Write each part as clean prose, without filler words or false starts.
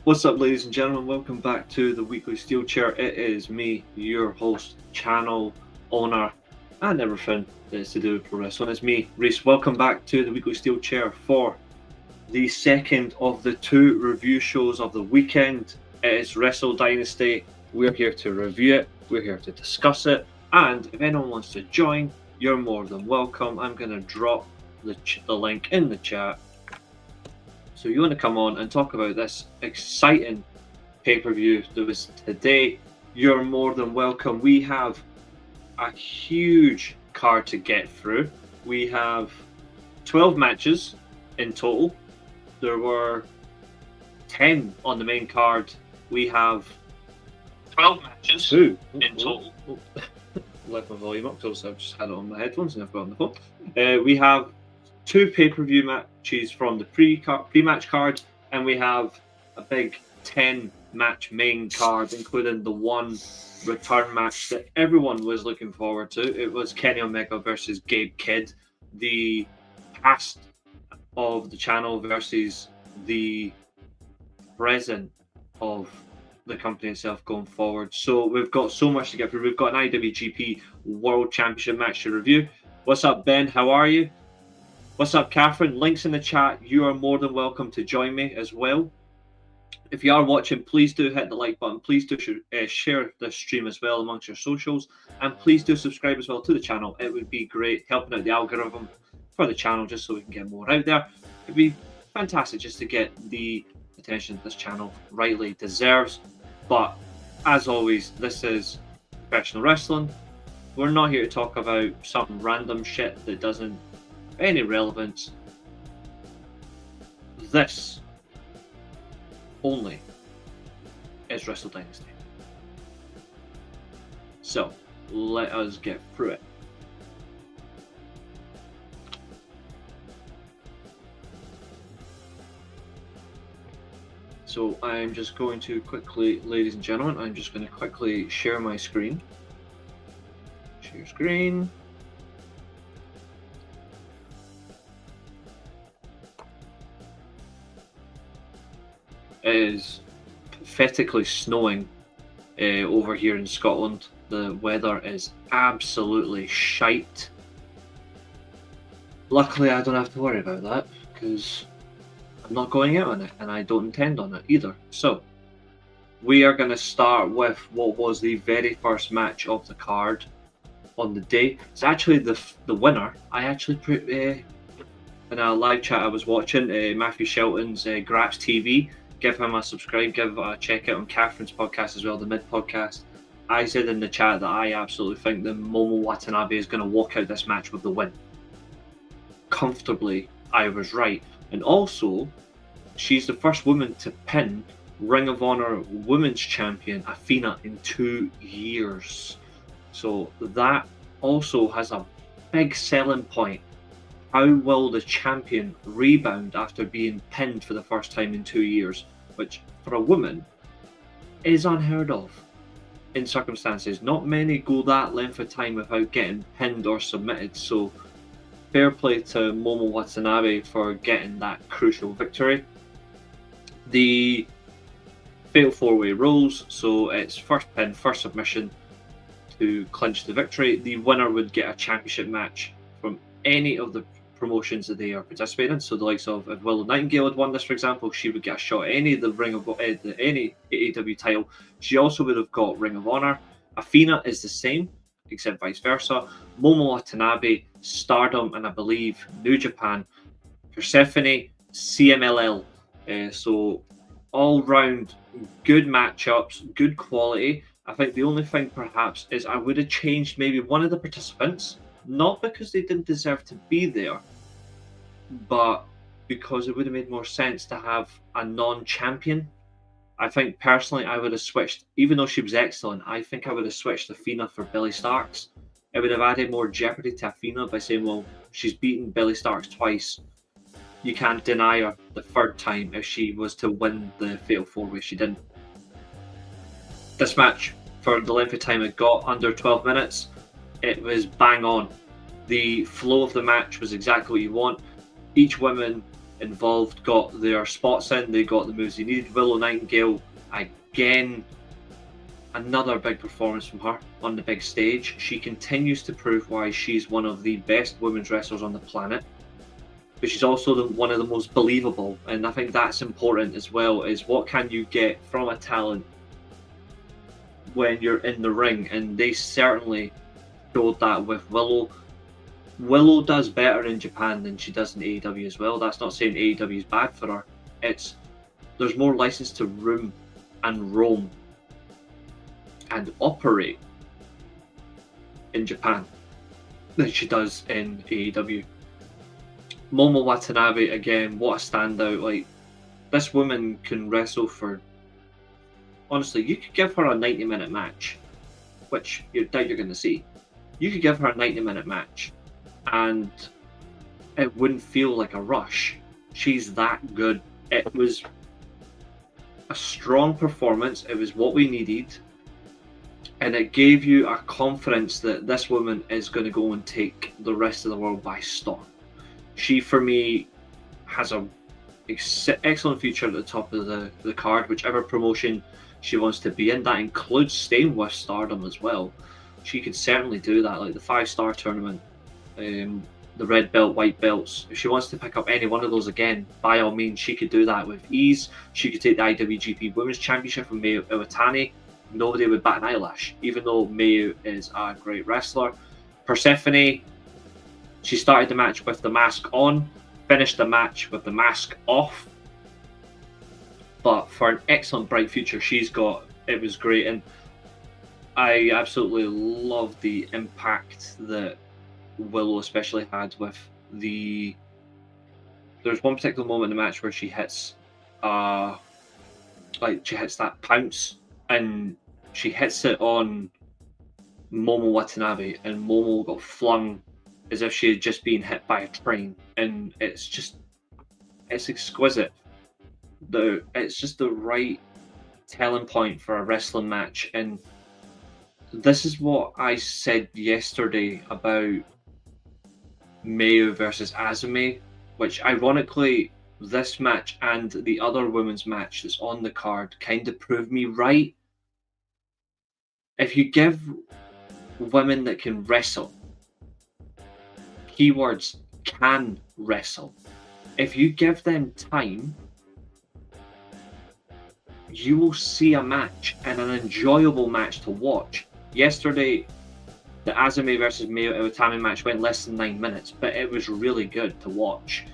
What's up, ladies and gentlemen? Welcome back to the weekly Steelchair. It is me, your host, channel owner, and everything that's to do with pro wrestling. It's me, Reece. Welcome back to the weekly Steelchair for the second of the two review shows of the weekend. It is Wrestle Dynasty. We're here to review it. We're here to discuss it. And if anyone wants to join, you're more than welcome. I'm going to drop the link in the chat. So you want to come on and talk about this exciting pay-per-view that was today, you're more than welcome. We have a huge card to get through. We have 12 matches in total. There were 10 on the main card. We have 12 matches in total. Left my volume up because I've just had it on my headphones and I've got it on the phone. We have 2 pay-per-view matches from the pre-match card, and we have a big 10-match main card, including the one return match that everyone was looking forward to. It was Kenny Omega versus Gabe Kidd, the past of the channel versus the present of the company itself going forward. So we've got so much to get through. We've got an IWGP World Championship match to review. What's up, Ben? How are you? What's up, Catherine? Links in the chat. You are more than welcome to join me as well. If you are watching, please do hit the like button. Please do share this stream as well amongst your socials. And please do subscribe as well to the channel. It would be great helping out the algorithm for the channel just so we can get more out there. It'd be fantastic just to get the attention this channel rightly deserves. But as always, this is professional wrestling. We're not here to talk about some random shit that doesn't any relevance. This only is Wrestle Dynasty. So let us get through it. So I'm just going to quickly, ladies and gentlemen, I'm just going to quickly share my screen. Share screen. It is pathetically snowing over here in Scotland. The weather is absolutely shite. Luckily, I don't have to worry about that because I'm not going out on it and I don't intend on it either. So, we are going to start with what was the very first match of the card on the day. It's actually the winner. I actually put in a live chat I was watching, Matthew Shelton's Graps TV. Give him a subscribe, give a check out on Catherine's podcast as well, the Mid podcast. I said in the chat that I absolutely think that Momo Watanabe is going to walk out this match with the win. Comfortably, I was right. And also, she's the first woman to pin Ring of Honor Women's Champion Athena in 2 years. So that also has a big selling point. How will the champion rebound after being pinned for the first time in 2 years? Which, for a woman, is unheard of in circumstances. Not many go that length of time without getting pinned or submitted. So, fair play to Momo Watanabe for getting that crucial victory. The Fatal 4-Way rolls, so it's first pin, first submission to clinch the victory. The winner would get a championship match from any of the promotions that they are participating in. So the likes of if Willow Nightingale had won this, for example, she would get a shot at any of the any AEW title. She also would have got Ring of Honor. Athena is the same, except vice versa. Momo Watanabe, Stardom, and I believe New Japan. Persephone, CMLL. So all round good matchups, good quality. I think the only thing perhaps is I would have changed maybe one of the participants. Not because they didn't deserve to be there, but because it would have made more sense to have a non-champion. I think personally I would have switched, even though she was excellent, I think I would have switched Athena for Billy Starks. It would have added more jeopardy to Athena by saying, well, she's beaten Billy Starks twice. You can't deny her the third time if she was to win the Fatal 4-Way. She didn't. This match, for the length of time it got, under 12 minutes, it was bang on. The flow of the match was exactly what you want. Each woman involved, got their spots in, they got the moves they needed. Willow Nightingale, again, another big performance from her on the big stage. She continues to prove why she's one of the best women's wrestlers on the planet, but she's also one of the most believable, and I think that's important as well, is what can you get from a talent when you're in the ring, and they certainly showed that with Willow. Willow does better in Japan than she does in AEW as well. That's not saying AEW is bad for her. There's more license to roam and roam and operate in Japan than she does in AEW. Momo Watanabe, again, what a standout. Like, this woman can wrestle for, honestly, you could give her a 90-minute match, which you doubt you're going to see. You could give her a 90-minute match and it wouldn't feel like a rush. She's that good. It was a strong performance. It was what we needed, and it gave you a confidence that this woman is going to go and take the rest of the world by storm. She, for me, has a excellent future at the top of the card, whichever promotion she wants to be in. That includes staying with Stardom as well. She could certainly do that, like the 5-star tournament, the red belt, white belts. If she wants to pick up any one of those again, by all means, she could do that with ease. She could take the IWGP Women's Championship from Momo Watanabe. Nobody would bat an eyelash, even though Mayu is a great wrestler. Persephone, she started the match with the mask on, finished the match with the mask off. But for an excellent bright future she's got, it was great. And I absolutely love the impact that Willow especially had with there's one particular moment in the match where she hits she hits that pounce, and she hits it on Momo Watanabe, and Momo got flung as if she had just been hit by a train, and it's exquisite. It's just the right telling point for a wrestling match. And this is what I said yesterday about Mayu versus Azumi, which ironically this match and the other women's match that's on the card kind of proved me right. If you give women that can wrestle, keywords, can wrestle, if you give them time, you will see a match, and an enjoyable match to watch. Yesterday, the Azumi versus Mayu Iwatani match went less than 9 minutes, but it was really good to watch.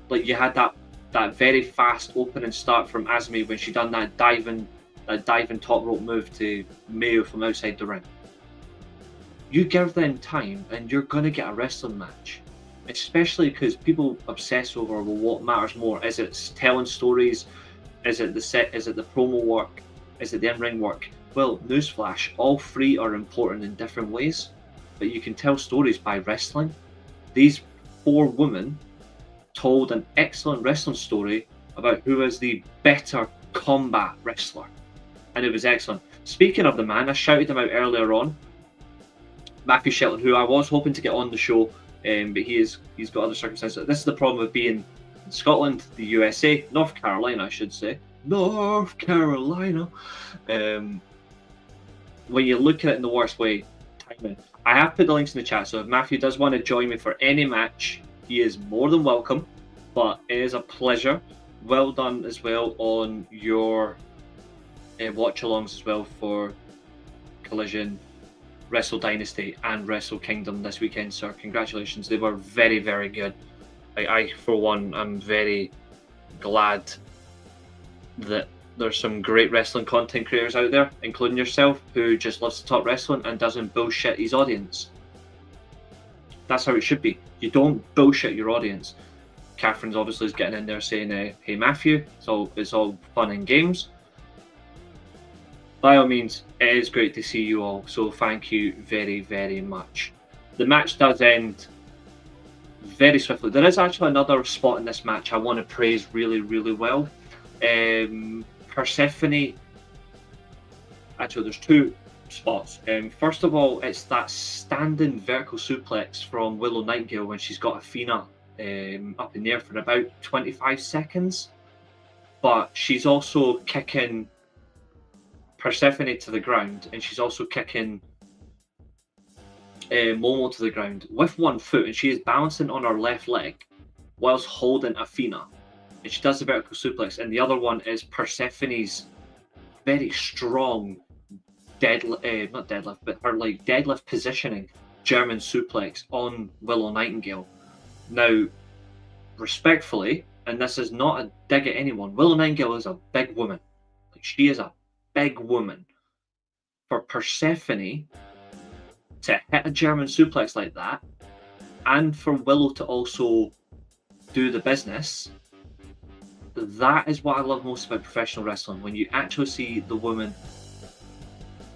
Like, you had that very fast opening start from Azumi when she done that diving top rope move to Mayu from outside the ring. You give them time and you're going to get a wrestling match. Especially because people obsess over, well, what matters more? Is it telling stories? Is it the set? Is it the promo work? Is it the in-ring work? Well, newsflash, all three are important in different ways, but you can tell stories by wrestling. These 4 women told an excellent wrestling story about who is the better combat wrestler, and it was excellent. Speaking of the man, I shouted him out earlier on, Matthew Shelton, who I was hoping to get on the show, but he's got other circumstances. This is the problem with being in Scotland, the USA, North Carolina, I should say. North Carolina. When you look at it in the worst way, timing. I have put the links in the chat, so if Matthew does want to join me for any match, he is more than welcome, but it is a pleasure. Well done as well on your watch-alongs as well for Collision, Wrestle Dynasty and Wrestle Kingdom this weekend, sir. Congratulations. They were very, very good. I for one, am very glad that there's some great wrestling content creators out there, including yourself, who just loves to talk wrestling and doesn't bullshit his audience. That's how it should be. You don't bullshit your audience. Catherine's obviously is getting in there saying, hey Matthew, it's all fun and games. By all means, it is great to see you all, so thank you very, very much. The match does end very swiftly. There is actually another spot in this match I want to praise really, really well. Persephone, actually there's 2 spots. First of all, it's that standing vertical suplex from Willow Nightingale when she's got Athena up in the air for about 25 seconds. But she's also kicking Persephone to the ground, and she's also kicking Momo to the ground with one foot, and she is balancing on her left leg whilst holding Athena. And she does the vertical suplex, and the other one is Persephone's very strong not deadlift, but her like deadlift positioning German suplex on Willow Nightingale. Now, respectfully, and this is not a dig at anyone, Willow Nightingale is a big woman. Like, she is a big woman. For Persephone to hit a German suplex like that, and for Willow to also do the business, that is what I love most about professional wrestling, when you actually see the women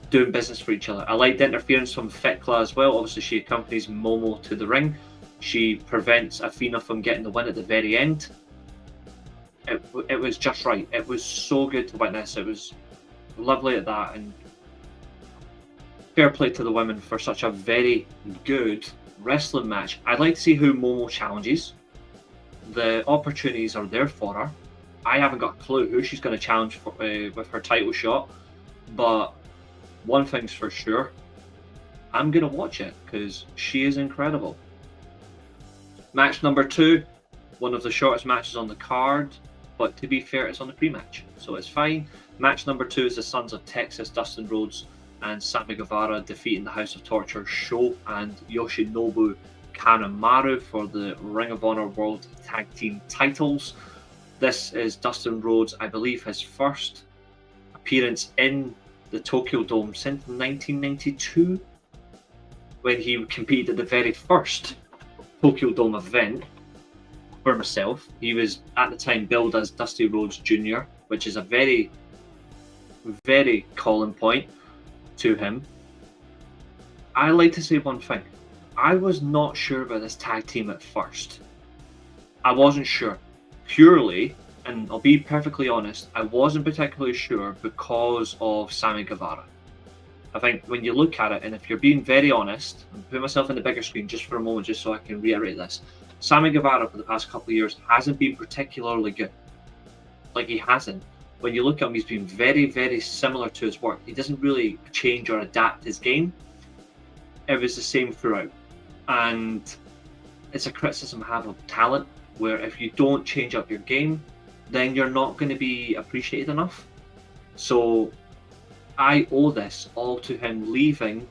doing business for each other. I like the interference from Thekla as well. Obviously, she accompanies Momo to the ring. She prevents Athena from getting the win at the very end. It was just right. It was so good to witness. It was lovely at that, and fair play to the women for such a very good wrestling match. I'd like to see who Momo challenges. The opportunities are there for her. I haven't got a clue who she's going to challenge for, with her title shot, but one thing's for sure, I'm going to watch it because she is incredible. Match number 2, one of the shortest matches on the card, but to be fair, it's on the pre-match, so it's fine. Match number 2 is the Sons of Texas, Dustin Rhodes and Sammy Guevara, defeating the House of Torture, Sho and Yoshinobu Kanemaru for the Ring of Honor World Tag Team titles. This is Dustin Rhodes, I believe, his first appearance in the Tokyo Dome since 1992, when he competed at the very first Tokyo Dome event for himself. He was at the time billed as Dusty Rhodes Jr., which is a very, very calling point to him. I like to say one thing. I was not sure about this tag team at first. I wasn't sure. Purely, and I'll be perfectly honest, I wasn't particularly sure because of Sammy Guevara. I think when you look at it, and if you're being very honest, and put myself in the bigger screen just for a moment, just so I can reiterate this, Sammy Guevara for the past couple of years hasn't been particularly good. Like, he hasn't. When you look at him, he's been very, very similar to his work. He doesn't really change or adapt his game. It was the same throughout. And it's a criticism I have of talent, where if you don't change up your game, then you're not going to be appreciated enough. So I owe this all to him leaving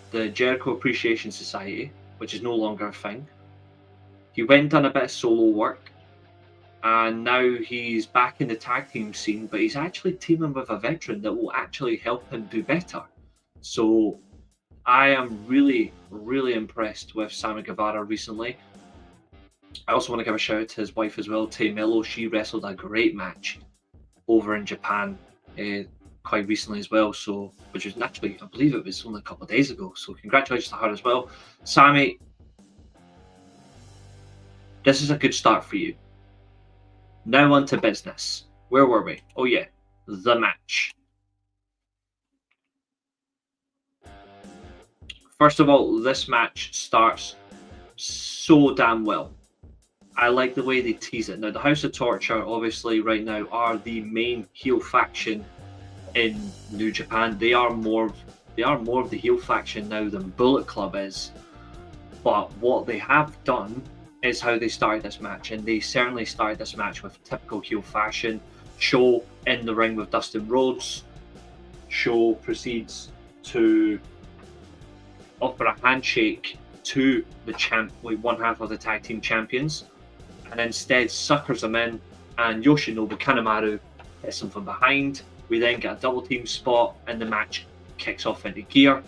the Jericho Appreciation Society, which is no longer a thing. He went and done a bit of solo work, and now he's back in the tag team scene, but he's actually teaming with a veteran that will actually help him do better. So I am really, really impressed with Sammy Guevara recently. I also want to give a shout out to his wife as well, Tay Mello. She wrestled a great match over in Japan quite recently as well, so which was naturally, I believe it was only a couple of days ago. So congratulations to her as well. Sammy, this is a good start for you. Now on to business. Where were we? Oh yeah, the match. First of all, this match starts so damn well. I like the way they tease it. Now, the House of Torture, obviously, right now, are the main heel faction in New Japan. They are more of the heel faction now than Bullet Club is. But what they have done is how they started this match, and they certainly started this match with typical heel fashion. Sho in the ring with Dustin Rhodes. Sho proceeds to offer a handshake to the one half of the tag team champions, and instead suckers him in, and Yoshinobu Kanemaru hits him from behind. We then get a double team spot, and the match kicks off into gear.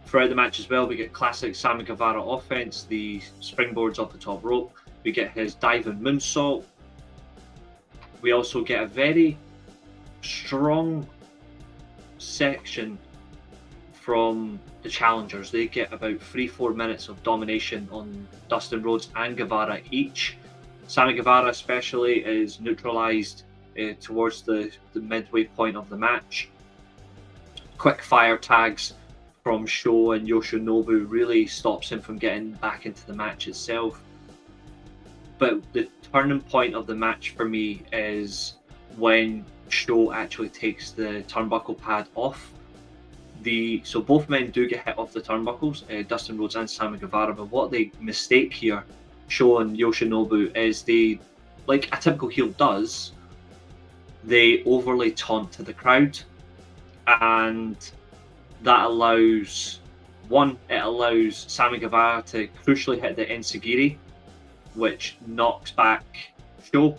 Throughout the match as well, we get classic Sammy Guevara offense, the springboards off the top rope. We get his diving moonsault. We also get a very strong section from the challengers. They get about 3-4 minutes of domination on Dustin Rhodes and Guevara each. Sammy Guevara especially is neutralized towards the midway point of the match. Quick fire tags from Sho and Yoshinobu really stops him from getting back into the match itself. But the turning point of the match for me is when Sho actually takes the turnbuckle pad off. So both men do get hit off the turnbuckles, Dustin Rhodes and Sammy Guevara, but what they mistake here, Sho and Yoshinobu, is they, like a typical heel does, they overly taunt to the crowd, and that allows Sammy Guevara to crucially hit the enziguri, which knocks back Sho.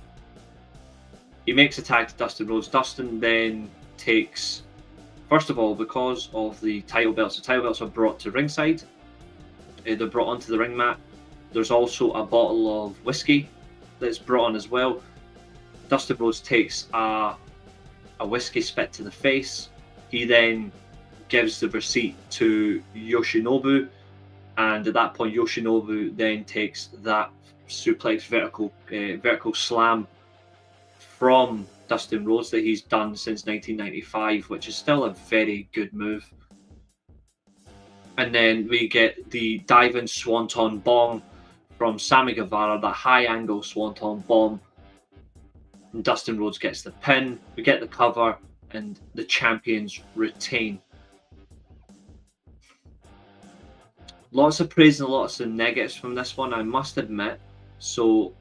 He makes a tag to Dustin Rhodes. Dustin then takes, first of all, because of the title belts are brought to ringside. They're brought onto the ring mat. There's also a bottle of whiskey that's brought on as well. Dustin Rhodes takes a whiskey spit to the face. He then gives the receipt to Yoshinobu, and at that point Yoshinobu then takes that suplex vertical slam from Dustin Rhodes that he's done since 1995, which is still a very good move. And then we get the diving swanton bomb from Sammy Guevara, that high angle swanton bomb. And Dustin Rhodes gets the pin, we get the cover, and the champions retain. Lots of praise and lots of negatives from this one, I must admit. So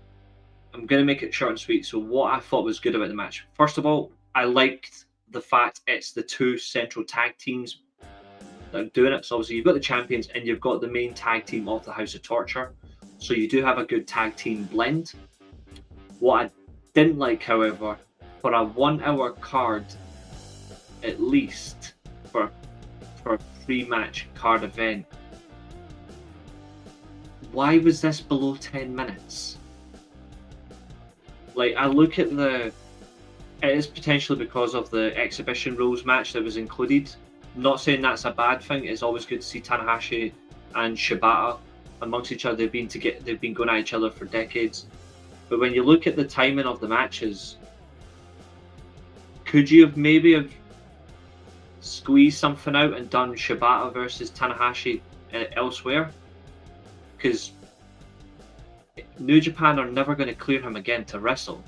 I'm going to make it short and sweet. So what I thought was good about the match. First of all, I liked the fact it's the two central tag teams that are doing it. So obviously you've got the champions and you've got the main tag team of the House of Torture. So you do have a good tag team blend. What I didn't like, however, for a 1 hour card, at least for a 3-match card event, why was this below 10 minutes? Like, I look at it is potentially because of the exhibition rules match that was included. I'm not saying that's a bad thing. It's always good to see Tanahashi and Shibata amongst each other. They've been going at each other for decades. But when you look at the timing of the matches, could you have maybe squeezed something out and done Shibata versus Tanahashi elsewhere? Because New Japan are never going to clear him again to wrestle.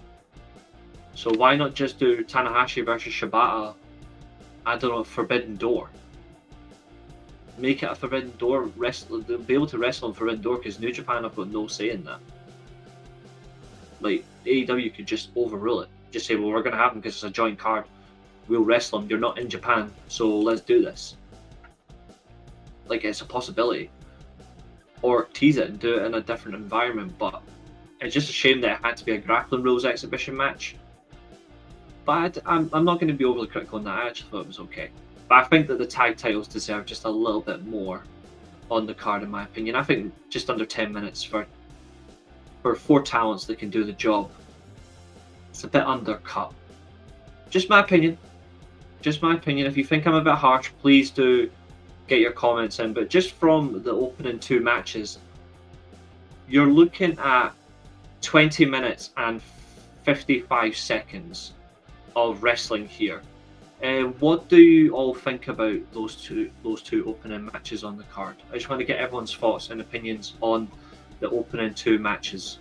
So why not just do Tanahashi versus Shibata, I don't know, Forbidden Door? Make it a Forbidden Door wrestle. They'll be able to wrestle on Forbidden Door because New Japan have got no say in that. Like, AEW could just overrule it. Just say, well, we're going to have him because it's a joint card. We'll wrestle him. You're not in Japan, so let's do this. Like, it's a possibility. Or tease it and do it in a different environment, but it's just a shame that it had to be a grappling rules exhibition match. But I'm not going to be overly critical on that. I actually thought it was okay. But I think that the tag titles deserve just a little bit more on the card, in my opinion. I think just under 10 minutes for 4 talents that can do the job, it's a bit undercut. Just my opinion. Just my opinion. If you think I'm a bit harsh, please do get your comments in. But just from the opening 2 matches, you're looking at 20 minutes and 55 seconds of wrestling here. What do you all think about those two opening matches on the card? I just want to get everyone's thoughts and opinions on the opening 2 matches.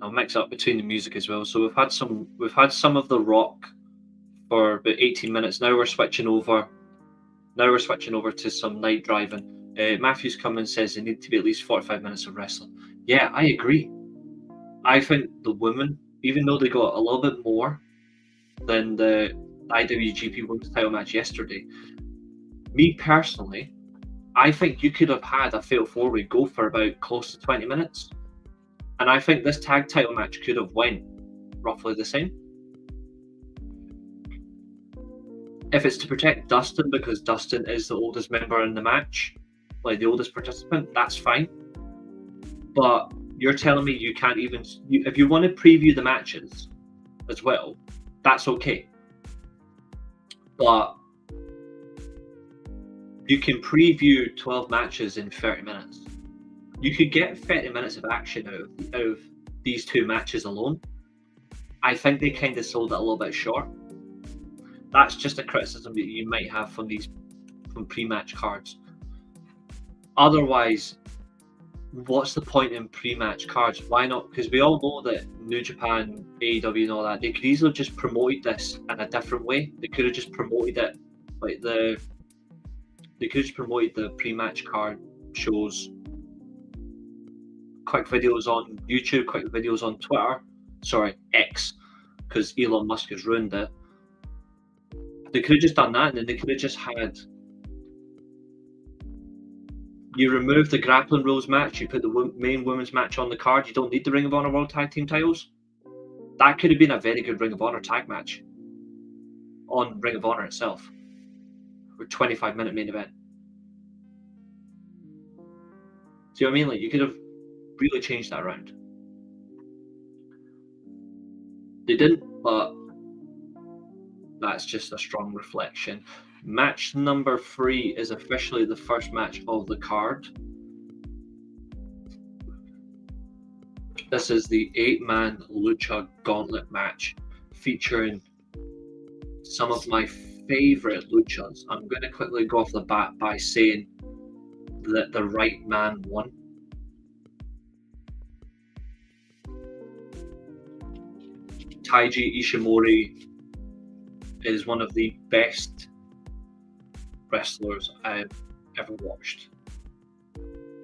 I'll mix up between the music as well. So we've had some of The Rock for about 18 minutes. Now we're switching over to some Night Driving. Matthew's come and says they need to be at least 45 minutes of wrestling. Yeah, I agree. I think the women, even though they got a little bit more than the IWGP World Title match yesterday, me personally, I think you could have had a Fatal 4-Way go for about close to 20 minutes. And I think this tag title match could have went roughly the same. If it's to protect Dustin, because Dustin is the oldest member in the match, like the oldest participant, that's fine. But you're telling me you can't even... if you want to preview the matches as well, that's okay. But you can preview 12 matches in 30 minutes. You could get 30 minutes of action out of these two matches alone. I think they kind of sold it a little bit short. That's just a criticism that you might have from pre-match cards. Otherwise, what's the point in pre-match cards? Why not? Because we all know that New Japan, AEW, and all that, they could easily just promoted this in a different way. They could have just promoted it like they could have just promoted the pre-match card shows, quick videos on YouTube, quick videos on Twitter. Sorry, X, because Elon Musk has ruined it. They could have just done that, and then they could have just had. You remove the grappling rules match, you put the main women's match on the card, you don't need the Ring of Honor World Tag Team titles. That could have been a very good Ring of Honor tag match on Ring of Honor itself. For 25-minute main event. See what I mean? Like, you could have really changed that around. They didn't, but that's just a strong reflection. Match number 3 is officially the first match of the card. This is the 8-man Lucha Gauntlet match featuring some of my favorite luchas. I'm going to quickly go off the bat by saying that the right man won. Taiji Ishimori is one of the best wrestlers I've ever watched.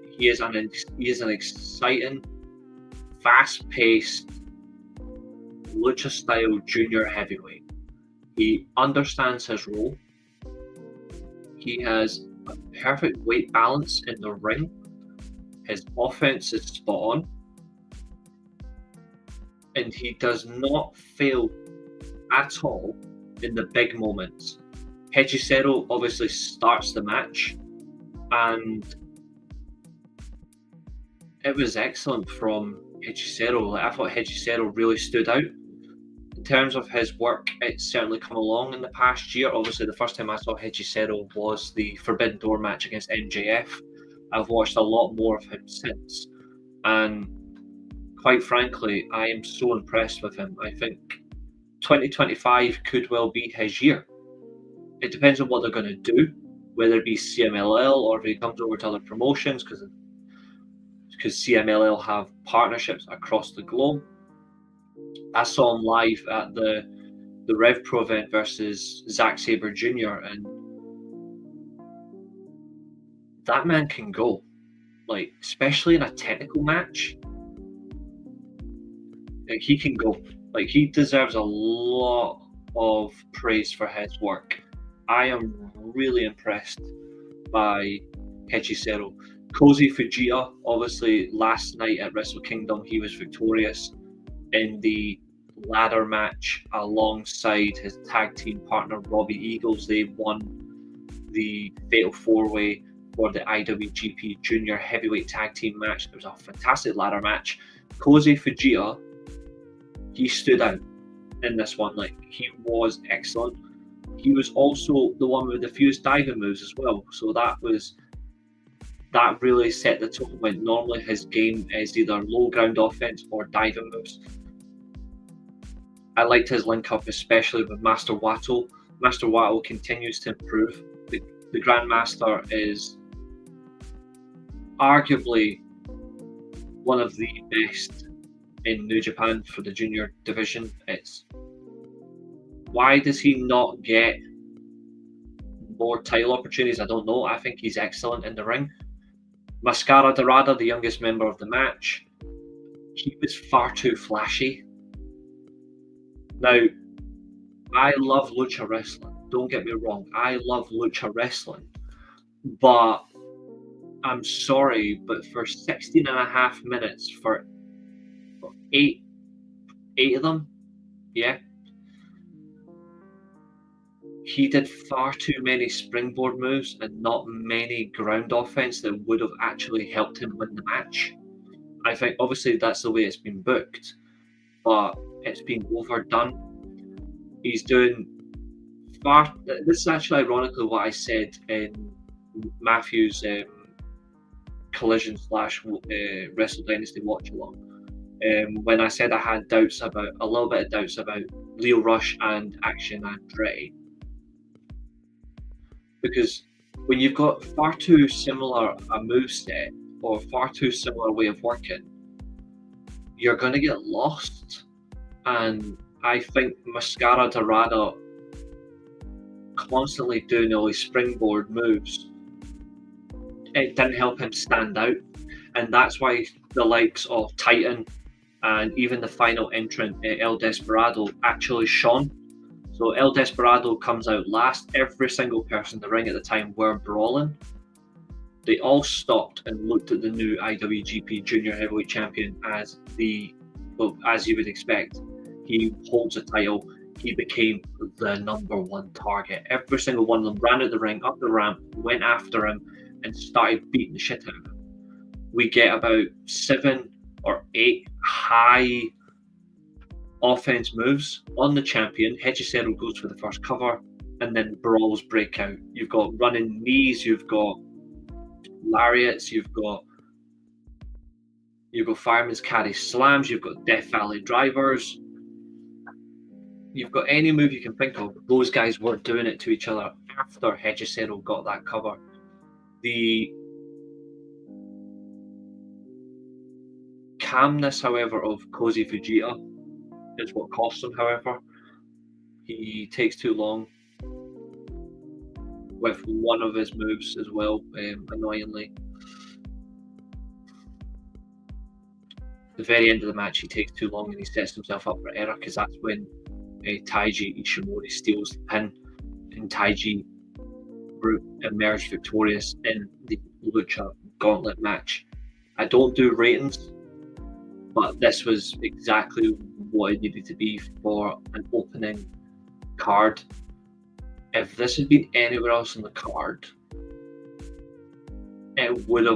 He is an exciting, fast-paced, lucha-style junior heavyweight. He understands his role. He has a perfect weight balance in the ring. His offense is spot on. And he does not fail at all in the big moments. Hechicero obviously starts the match, and it was excellent from Hechicero. I thought Hechicero really stood out. In terms of his work, it's certainly come along in the past year. Obviously, the first time I saw Hechicero was the Forbidden Door match against MJF. I've watched a lot more of him since, and quite frankly, I am so impressed with him. I think 2025 could well be his year. It depends on what they're going to do, whether it be CMLL or if he comes over to other promotions, because CMLL have partnerships across the globe. I saw him live at the Rev Pro event versus Zack Sabre Jr. and that man can go, like, especially in a technical match. Like, he can go. Like, he deserves a lot of praise for his work. I am really impressed by Hechicero. Koji Fujita, obviously, last night at Wrestle Kingdom, he was victorious in the ladder match alongside his tag team partner Robbie Eagles. They won the Fatal 4-Way for the IWGP Junior Heavyweight Tag Team match. It was a fantastic ladder match. Koji Fujita, he stood out in this one. Like, he was excellent. He was also the one with the fused diving moves as well. So that really set the tone when normally his game is either low ground offense or diving moves. I liked his link up, especially with Master Wato. Master Wato continues to improve. The Grandmaster is arguably one of the best in New Japan for the junior division. Why does he not get more title opportunities? I don't know. I think he's excellent in the ring. Mascara Dorada, the youngest member of the match, he was far too flashy. Now, I love lucha wrestling. Don't get me wrong. I love lucha wrestling. But I'm sorry, but for 16 and a half minutes, for eight of them, yeah, he did far too many springboard moves and not many ground offense that would have actually helped him win the match. I think obviously that's the way it's been booked, but it's been overdone. He's doing far. This is actually ironically what I said in Matthew's Collision slash Wrestle Dynasty watch along. When I said I had a little bit of doubts about Lio Rush and Action Andretti, because when you've got far too similar a moveset or far too similar way of working, you're going to get lost. And I think Mascara Dorada constantly doing all these springboard moves, it didn't help him stand out. And that's why the likes of Titan and even the final entrant, El Desperado, actually shone. So El Desperado comes out last. Every single person in the ring at the time were brawling. They all stopped and looked at the new IWGP Junior Heavyweight Champion as as you would expect. He holds a title. He became the number one target. Every single one of them ran out the ring, up the ramp, went after him, and started beating the shit out of him. We get about 7 or 8 high offense moves on the champion. Hechicero goes for the first cover, and then brawls break out. You've got running knees, you've got lariats, you've got fireman's carry slams, you've got Death Valley drivers. You've got any move you can think of. Those guys were doing it to each other after Hechicero got that cover. The calmness, however, of Koji Fujita is what cost him, however. He takes too long with one of his moves as well, annoyingly. The very end of the match, he takes too long and he sets himself up for error, because that's when Taiji Ishimori steals the pin and Taiji emerged victorious in the Lucha Gauntlet match. I don't do ratings, but this was exactly what it needed to be for an opening card. If this had been anywhere else on the card, it would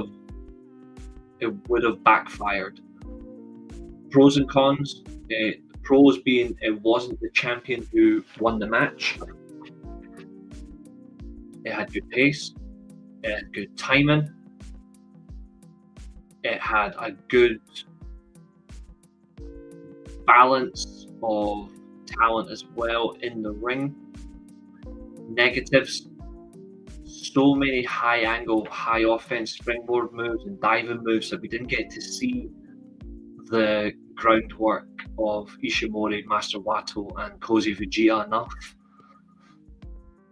have backfired. Pros and cons. Pros being it wasn't the champion who won the match. It had good pace. It had good timing. It had a good balance of talent as well in the ring. Negatives: so many high angle, high offense springboard moves and diving moves that we didn't get to see the groundwork of Ishimori, Master Wato, and Koji Fujita enough.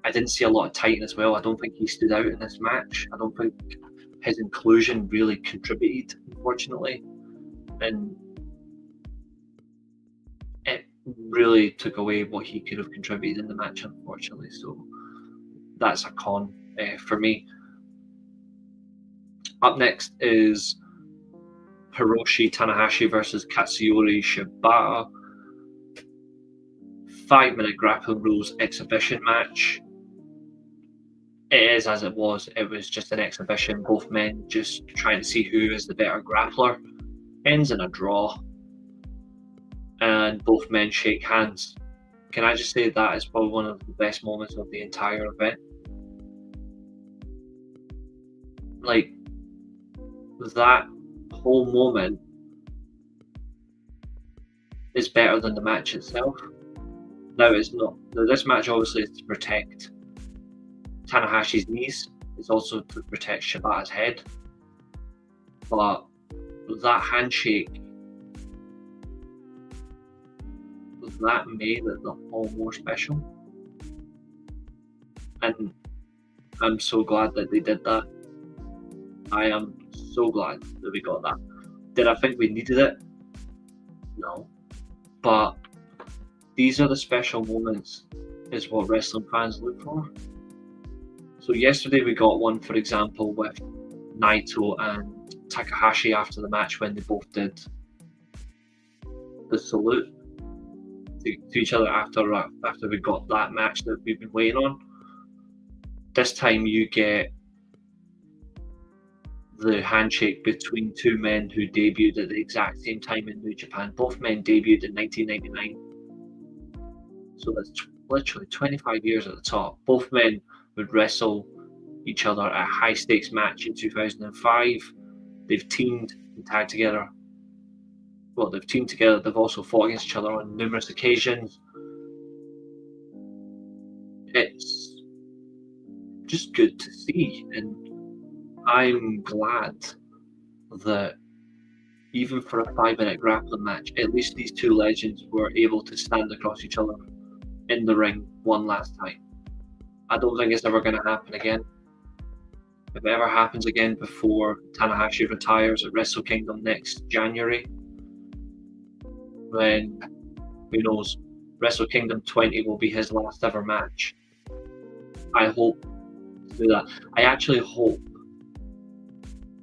I didn't see a lot of Titan as well. I don't think he stood out in this match. I don't think his inclusion really contributed, unfortunately. And it really took away what he could have contributed in the match, unfortunately. So that's a con for me. Up next is Hiroshi Tanahashi versus Katsuyori Shibata. 5-minute grappling rules exhibition match. It is as it was. It was just an exhibition. Both men just trying to see who is the better grappler. Ends in a draw. And both men shake hands. Can I just say that is probably one of the best moments of the entire event? Like, that whole moment is better than the match itself. Now, it's not. Now, this match obviously is to protect Tanahashi's knees. It's also to protect Shibata's head. But that handshake, that made it all more special. And I'm so glad that they did that. I am so glad that we got that. Did I think we needed it? No. But these are the special moments, is what wrestling fans look for. So yesterday we got one, for example, with Naito and Takahashi after the match, when they both did the salute to each other after we got that match that we've been waiting on. This time you get the handshake between two men who debuted at the exact same time in New Japan. Both men debuted in 1999. So that's literally 25 years at the top. Both men would wrestle each other at a high stakes match in 2005. They've teamed and tagged together. Well, they've teamed together. They've also fought against each other on numerous occasions. It's just good to see, and I'm glad that even for a 5-minute grappling match, at least these two legends were able to stand across each other in the ring one last time. I don't think it's ever going to happen again. If it ever happens again before Tanahashi retires at Wrestle Kingdom next January, then who knows, Wrestle Kingdom 20 will be his last ever match. I hope to do that. I actually hope,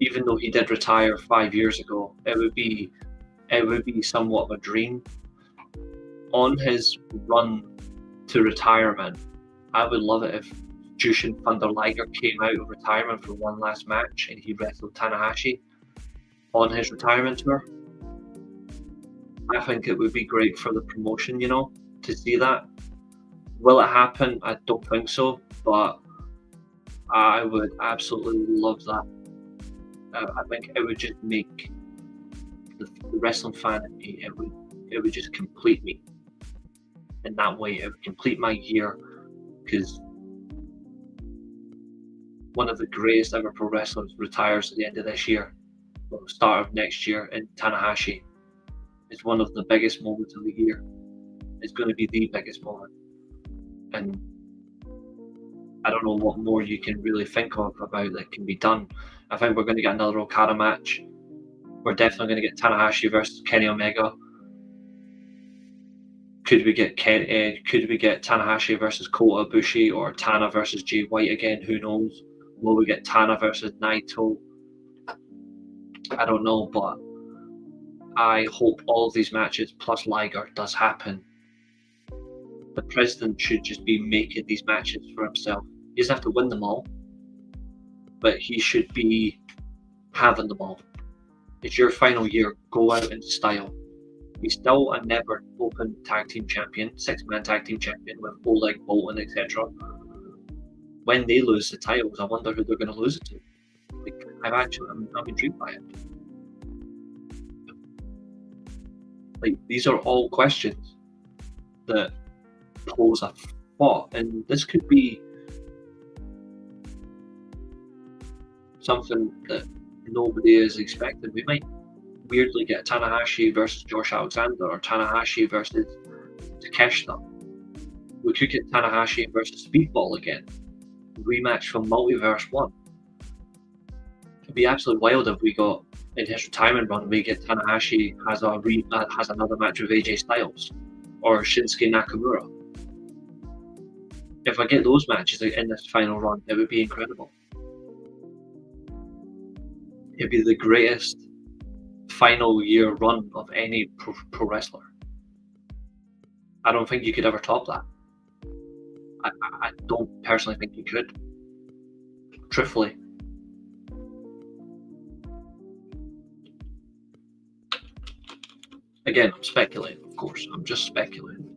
even though he did retire 5 years ago, it would be somewhat of a dream. On his run to retirement, I would love it if Jushin Thunder Liger came out of retirement for one last match and he wrestled Tanahashi on his retirement tour. I think it would be great for the promotion, to see that. Will it happen? I don't think so, but I would absolutely love that. I think it would just make the wrestling fan in me, it would just complete me in that way. It would complete my year, because one of the greatest ever pro wrestlers retires at the end of this year, or start of next year, in Tanahashi. It's one of the biggest moments of the year. It's going to be the biggest moment, and I don't know what more you can really think of about that can be done. I think we're going to get another Okada match. We're definitely going to get Tanahashi versus Kenny Omega. Could we get Tanahashi versus Kota Ibushi, or Tana versus Jay White again? Who knows? Will we get Tana versus Naito? I don't know, but I hope all of these matches plus Liger does happen. The president should just be making these matches for himself. He doesn't have to win them all, but he should be having them all. It's your final year. Go out in style. He's still a never open tag team champion, 6-man tag team champion with Oleg, Bolton, etc. When they lose the titles, I wonder who they're going to lose it to. I'm intrigued by it. These are all questions that pose a thought, and this could be something that nobody is expecting. We might weirdly get Tanahashi versus Josh Alexander, or Tanahashi versus Takeshita. We could get Tanahashi versus Speedball again, rematch from Multiverse 1. It'd be absolutely wild if we got, in his retirement run, we get Tanahashi has another match with AJ Styles or Shinsuke Nakamura. If I get those matches in this final run, it would be incredible. It'd be the greatest final year run of any pro wrestler. I don't think you could ever top that. I don't personally think you could. Truthfully. Again, I'm speculating, of course. I'm just speculating.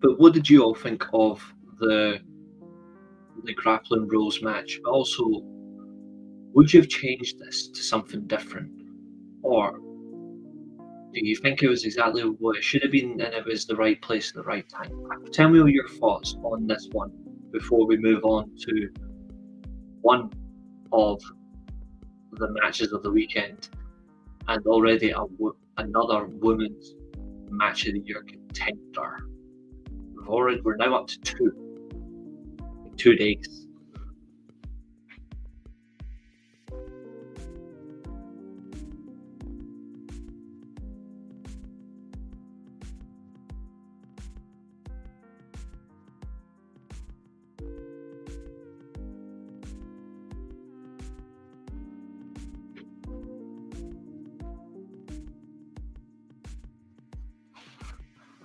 But what did you all think of the grappling rules match? Also, would you have changed this to something different? Or do you think it was exactly what it should have been and it was the right place at the right time? Tell me your thoughts on this one before we move on to one of the matches of the weekend, and already another women's match of the year contender. We're now up to 2 days.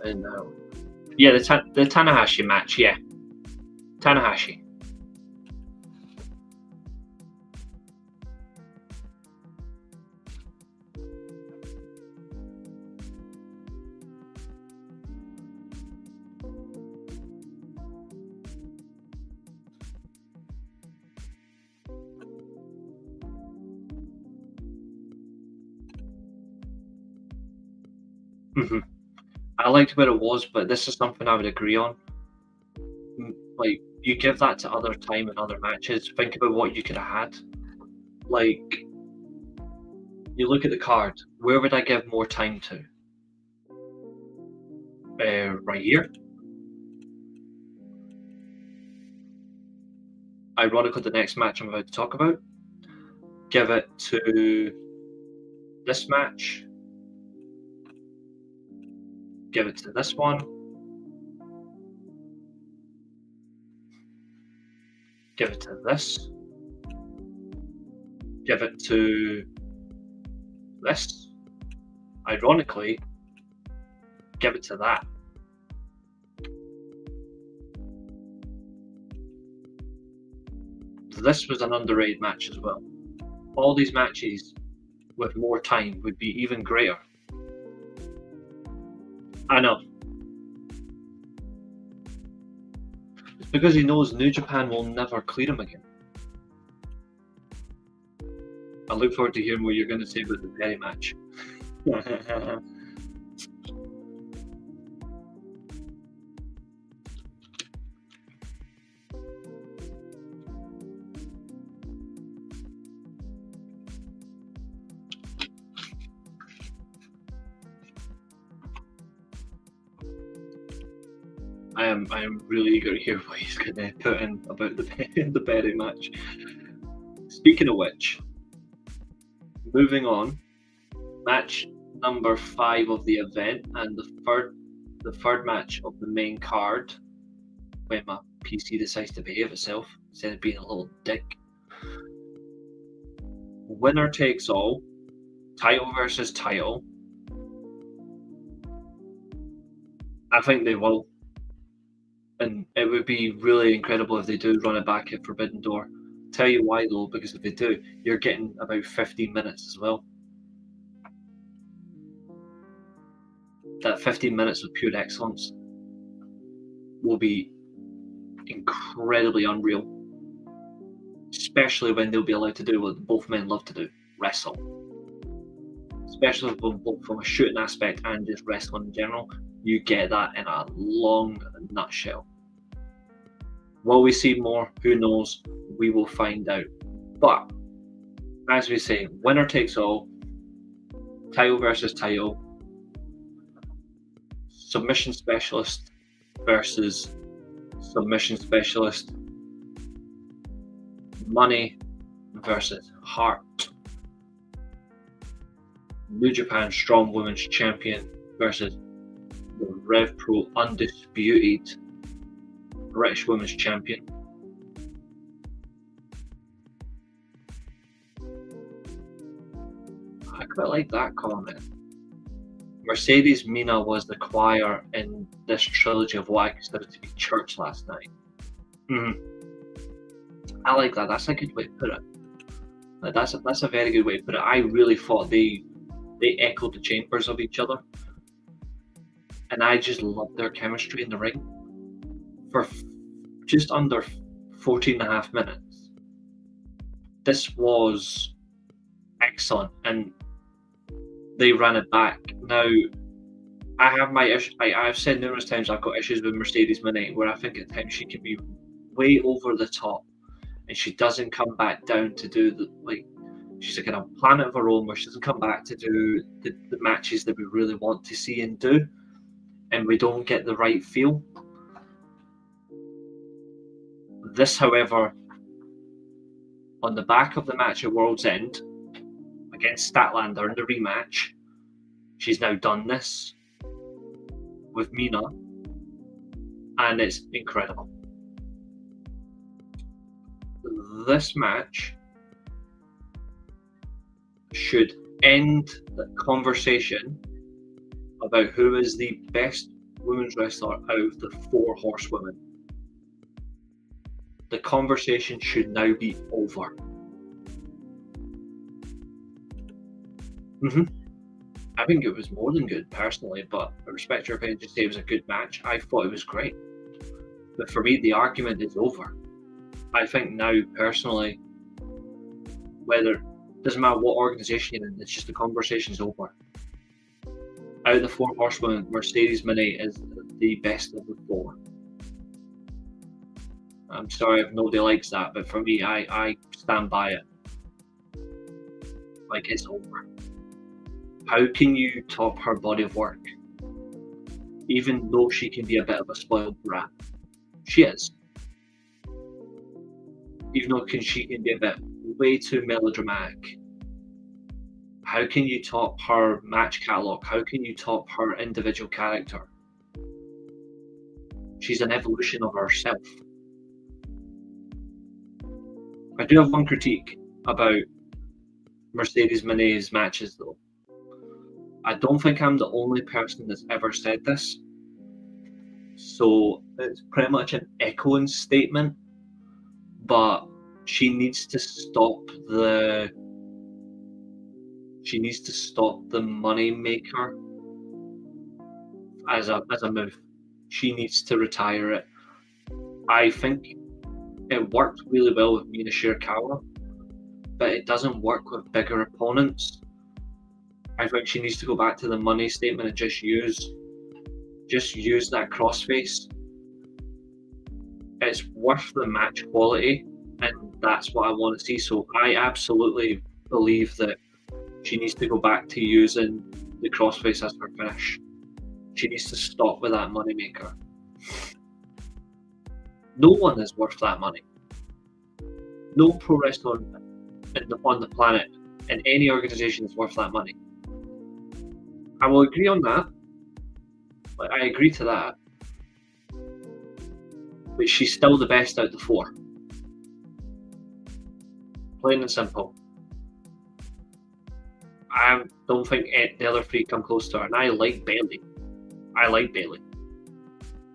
And yeah, the Tanahashi match, yeah. Tanahashi. I liked where it was, but this is something I would agree on. Like, you give that to other time and other matches. Think about what you could have had. Like, you look at the card. Where would I give more time to? Right here. Ironically, the next match I'm about to talk about. Give it to this match. Give it to this one. Give it to this. Give it to this. Ironically, give it to that. This was an underrated match as well. All these matches with more time would be even greater. I know. It's because he knows New Japan will never clear him again. I look forward to hearing what you're going to say about the Perry match. I am really eager to hear what he's going to put in about the Perry match. Speaking of which, moving on, match number 5 of the event and the third match of the main card, when my PC decides to behave itself instead of being a little dick. Winner takes all, title versus title. I think they will. And it would be really incredible if they do run it back at Forbidden Door. Tell you why though, because if they do, you're getting about 15 minutes as well. That 15 minutes of pure excellence will be incredibly unreal. Especially when they'll be allowed to do what both men love to do, wrestle. Especially both from a shooting aspect and just wrestling in general. You get that in a long nutshell. Will we see more? Who knows? We will find out. But, as we say, winner takes all, title versus title, submission specialist versus submission specialist, money versus heart, New Japan Strong Women's Champion versus the Rev Pro undisputed British Women's Champion. I quite like that comment. Mercedes Mina was the choir in this trilogy of what I considered to be church last night. I like that. That's a good way to put it. Like, that's a very good way to put it. I really thought they echoed the chambers of each other. And I just loved their chemistry in the ring. For just under 14 and a half minutes. This was excellent. And they ran it back. Now, I have my issue. I've said numerous times I've got issues with Mercedes Moné, where I think at times she can be way over the top. And she doesn't come back down to do she's like in a planet of her own where she doesn't come back to do the matches that we really want to see and do. And we don't get the right feel. This, however, on the back of the match at World's End against Statlander in the rematch, she's now done this with Mina, and it's incredible. This match should end the conversation about who is the best women's wrestler out of the 4 horsewomen. The conversation should now be over. I think it was more than good personally, but I respect your opinion to say it was a good match. I thought it was great. But for me, the argument is over. I think now, personally, doesn't matter what organisation you're in, it's just the conversation's over. Out of the 4 horsewomen, Mercedes Moné is the best of the 4. I'm sorry if nobody likes that, but for me, I stand by it. Like, it's over. How can you top her body of work? Even though she can be a bit of a spoiled brat. She is. Even though she can be a bit way too melodramatic. How can you top her match catalogue? How can you top her individual character? She's an evolution of herself. I do have one critique about Mercedes Moné's matches though. I don't think I'm the only person that's ever said this. So it's pretty much an echoing statement, but she needs to stop the money maker as a move. She needs to retire it. I think it worked really well with Mina Shirakawa, but it doesn't work with bigger opponents. I think she needs to go back to the money statement and just use that crossface. It's worth the match quality, and that's what I want to see. So I absolutely believe that she needs to go back to using the crossface as her finish. She needs to stop with that moneymaker. No one is worth that money. No pro wrestler on the planet in any organization is worth that money. I will agree on that. I agree to that. But she's still the best out of the 4. Plain and simple. I don't think the other 3 come close to her. And I like Bayley.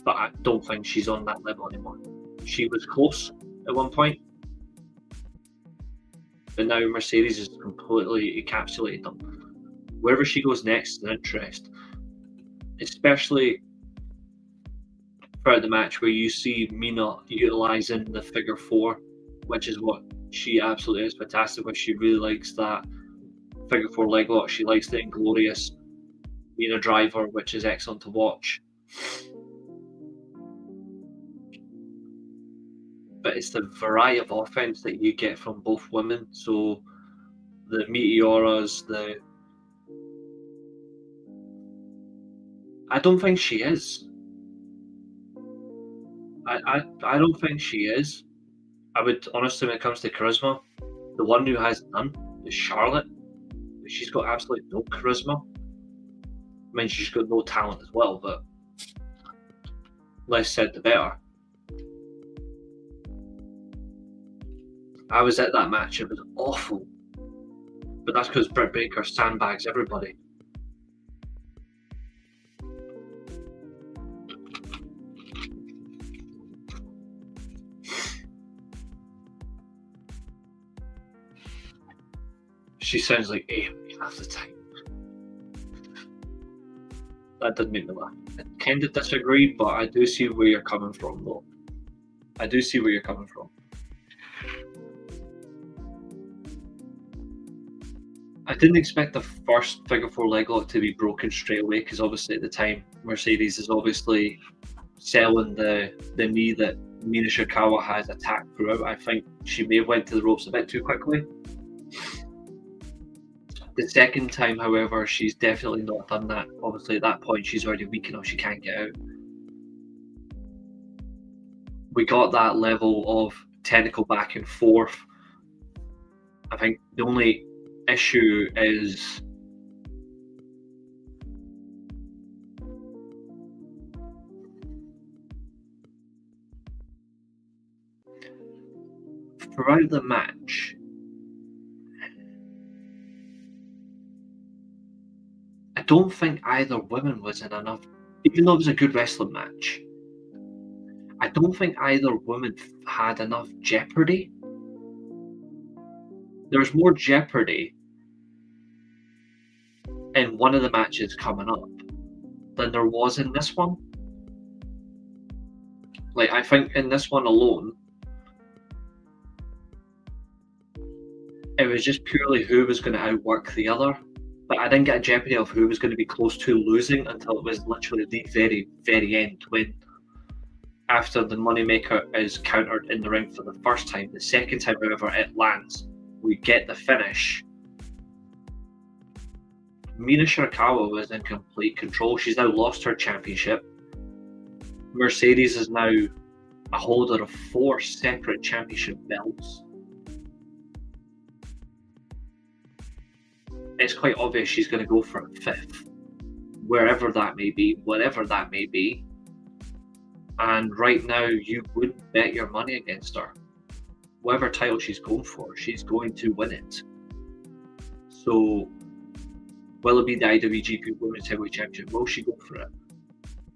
But I don't think she's on that level anymore. She was close at one point. But now Mercedes has completely encapsulated them. Wherever she goes next is an interest. Especially throughout the match where you see Mina utilising the figure 4, which is what she absolutely is fantastic with. She really likes that figure 4 leg lock. She likes the Inglorious Mina driver, which is excellent to watch. But it's the variety of offense that you get from both women. So the Meteoras, I don't think she is. I don't think she is. I would honestly, when it comes to charisma, the one who has none is Charlotte. She's got absolutely no charisma. I mean, she's got no talent as well, but less said the better. I was at that match, it was awful. But that's because Britt Baker sandbags everybody. She sounds like Amy half the time. That did make me laugh. I kind of disagree, but I do see where you're coming from, though. I do see where you're coming from. I didn't expect the first figure 4 leg lock to be broken straight away, because obviously at the time Mercedes is obviously selling the knee that Mina Shirakawa has attacked throughout. I think she may have went to the ropes a bit too quickly. The second time, however, she's definitely not done that. Obviously at that point she's already weak enough, she can't get out. We got that level of technical back and forth. I think the only issue is throughout the match, I don't think either woman was in enough, even though it was a good wrestling match, I don't think either woman had enough jeopardy. There's more jeopardy in one of the matches coming up than there was in this one. Like, I think in this one alone, it was just purely who was going to outwork the other. but I didn't get a jeopardy of who was going to be close to losing until it was literally the very, very end, when after the Moneymaker is countered in the ring for the first time. The second time, however, it lands. We get the finish. Mina Shirakawa was in complete control. She's now lost her championship. Mercedes is now a holder of 4 separate championship belts. It's quite obvious she's going to go for a 5th, wherever that may be, whatever that may be. And right now, you would bet your money against her. Whatever title she's going for, she's going to win it. So, will it be the IWGP Women's Heavyweight Championship? Will she go for it?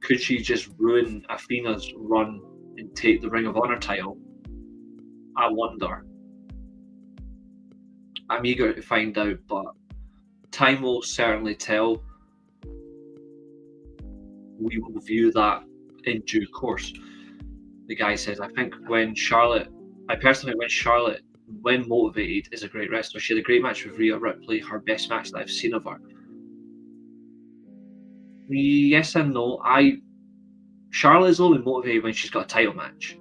Could she just ruin Athena's run and take the Ring of Honor title? I wonder. I'm eager to find out, but time will certainly tell. We will view that in due course. The guy says, I personally when Charlotte, when motivated, is a great wrestler. She had a great match with Rhea Ripley, her best match that I've seen of her. Yes and no. Charlotte is only motivated when she's got a title match.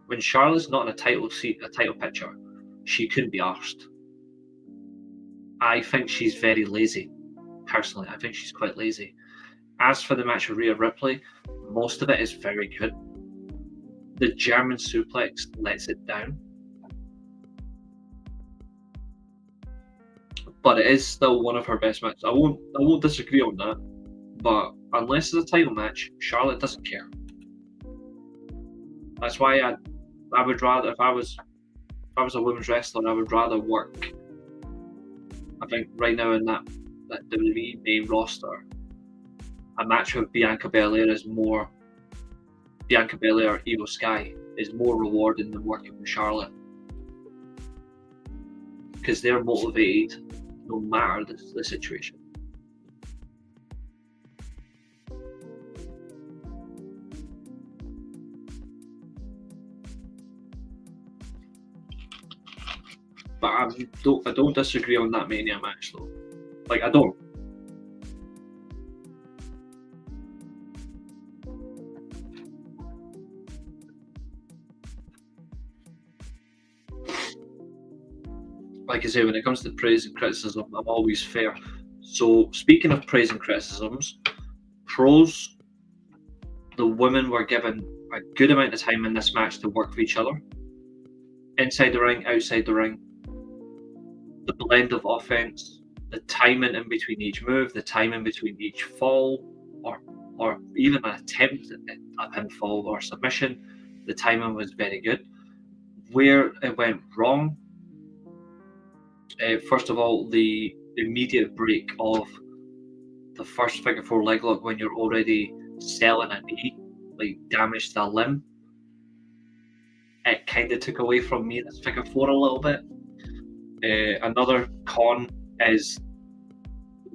When Charlotte's not in a title picture, she couldn't be arsed. I think she's very lazy. Personally, I think she's quite lazy. As for the match with Rhea Ripley, most of it is very good. The German suplex lets it down. But it is still one of her best matches. I won't disagree on that. But unless it's a title match, Charlotte doesn't care. That's why I would rather, if I was a women's wrestler, I would rather work. I think right now in that WWE main roster, a match with Bianca Belair is more. Bianca Belair, Io Sky is more rewarding than working with Charlotte, because they're motivated no matter the situation. But I don't disagree on that Mania match though. Like, I don't. Like I say, when it comes to praise and criticism, I'm always fair. So, speaking of praise and criticisms, pros, the women were given a good amount of time in this match to work with each other. Inside the ring, outside the ring. The blend of offense, the timing in between each move, the timing between each fall, or even an attempt at a pinfall or submission, the timing was very good. Where it went wrong, first of all, the immediate break of the first figure 4 leg lock when you're already selling a knee, like damage to the limb. It kind of took away from me this figure 4 a little bit. Another con is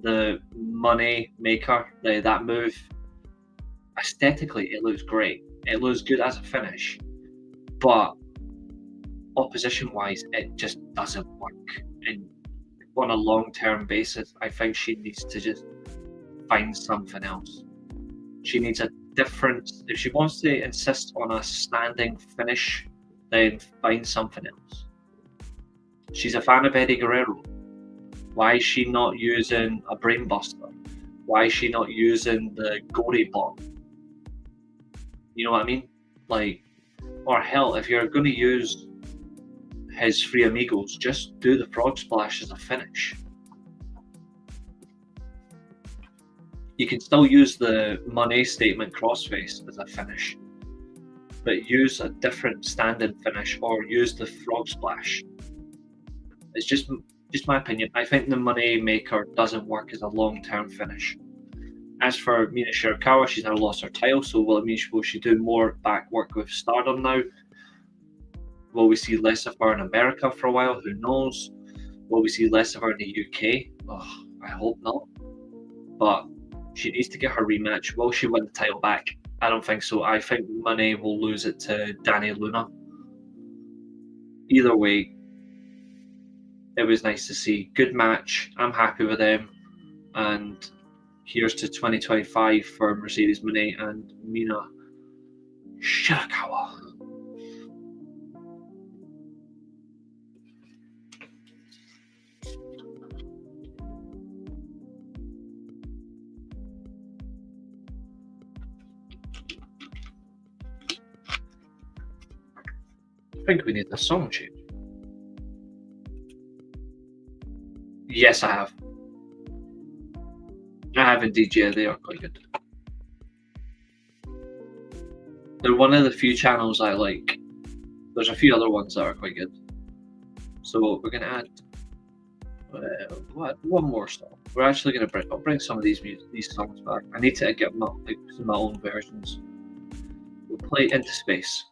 the money maker. That move, aesthetically, it looks great. It looks good as a finish, but opposition-wise, it just doesn't work. And on a long-term basis, I think she needs to just find something else. She needs a different. If she wants to insist on a standing finish, then find something else. She's a fan of Eddie Guerrero. Why is she not using a brainbuster? Why is she not using the Gory bomb? You know what I mean? Like, or hell, if you're going to use his Three Amigos, just do the frog splash as a finish. You can still use the Monet statement crossface as a finish, but use a different standing finish or use the frog splash. It's just my opinion. I think the money maker doesn't work as a long-term finish. As for Mina Shirakawa, she's now lost her title, so will it mean will she do more back work with Stardom now? Will we see less of her in America for a while? Who knows? Will we see less of her in the UK? Oh, I hope not. But she needs to get her rematch. Will she win the title back? I don't think so. I think Money will lose it to Dani Luna. Either way, it was nice to see. Good match. I'm happy with them. And here's to 2025 for Mercedes Moné and Mina Shirakawa. I think we need a song change. Yes, I have. I have indeed, yeah, they are quite good. They're one of the few channels I like. There's a few other ones that are quite good. So we're going to add one more song. We're actually going to bring some of these songs back. I need to get my own versions. We'll play Into Space.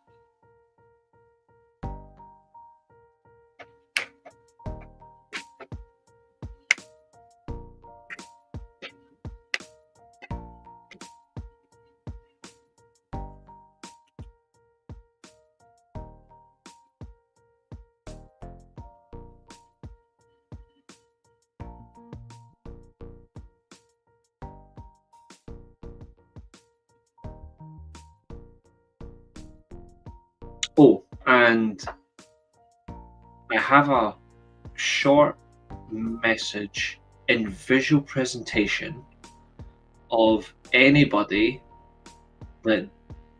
Oh, and I have a short message in visual presentation of anybody that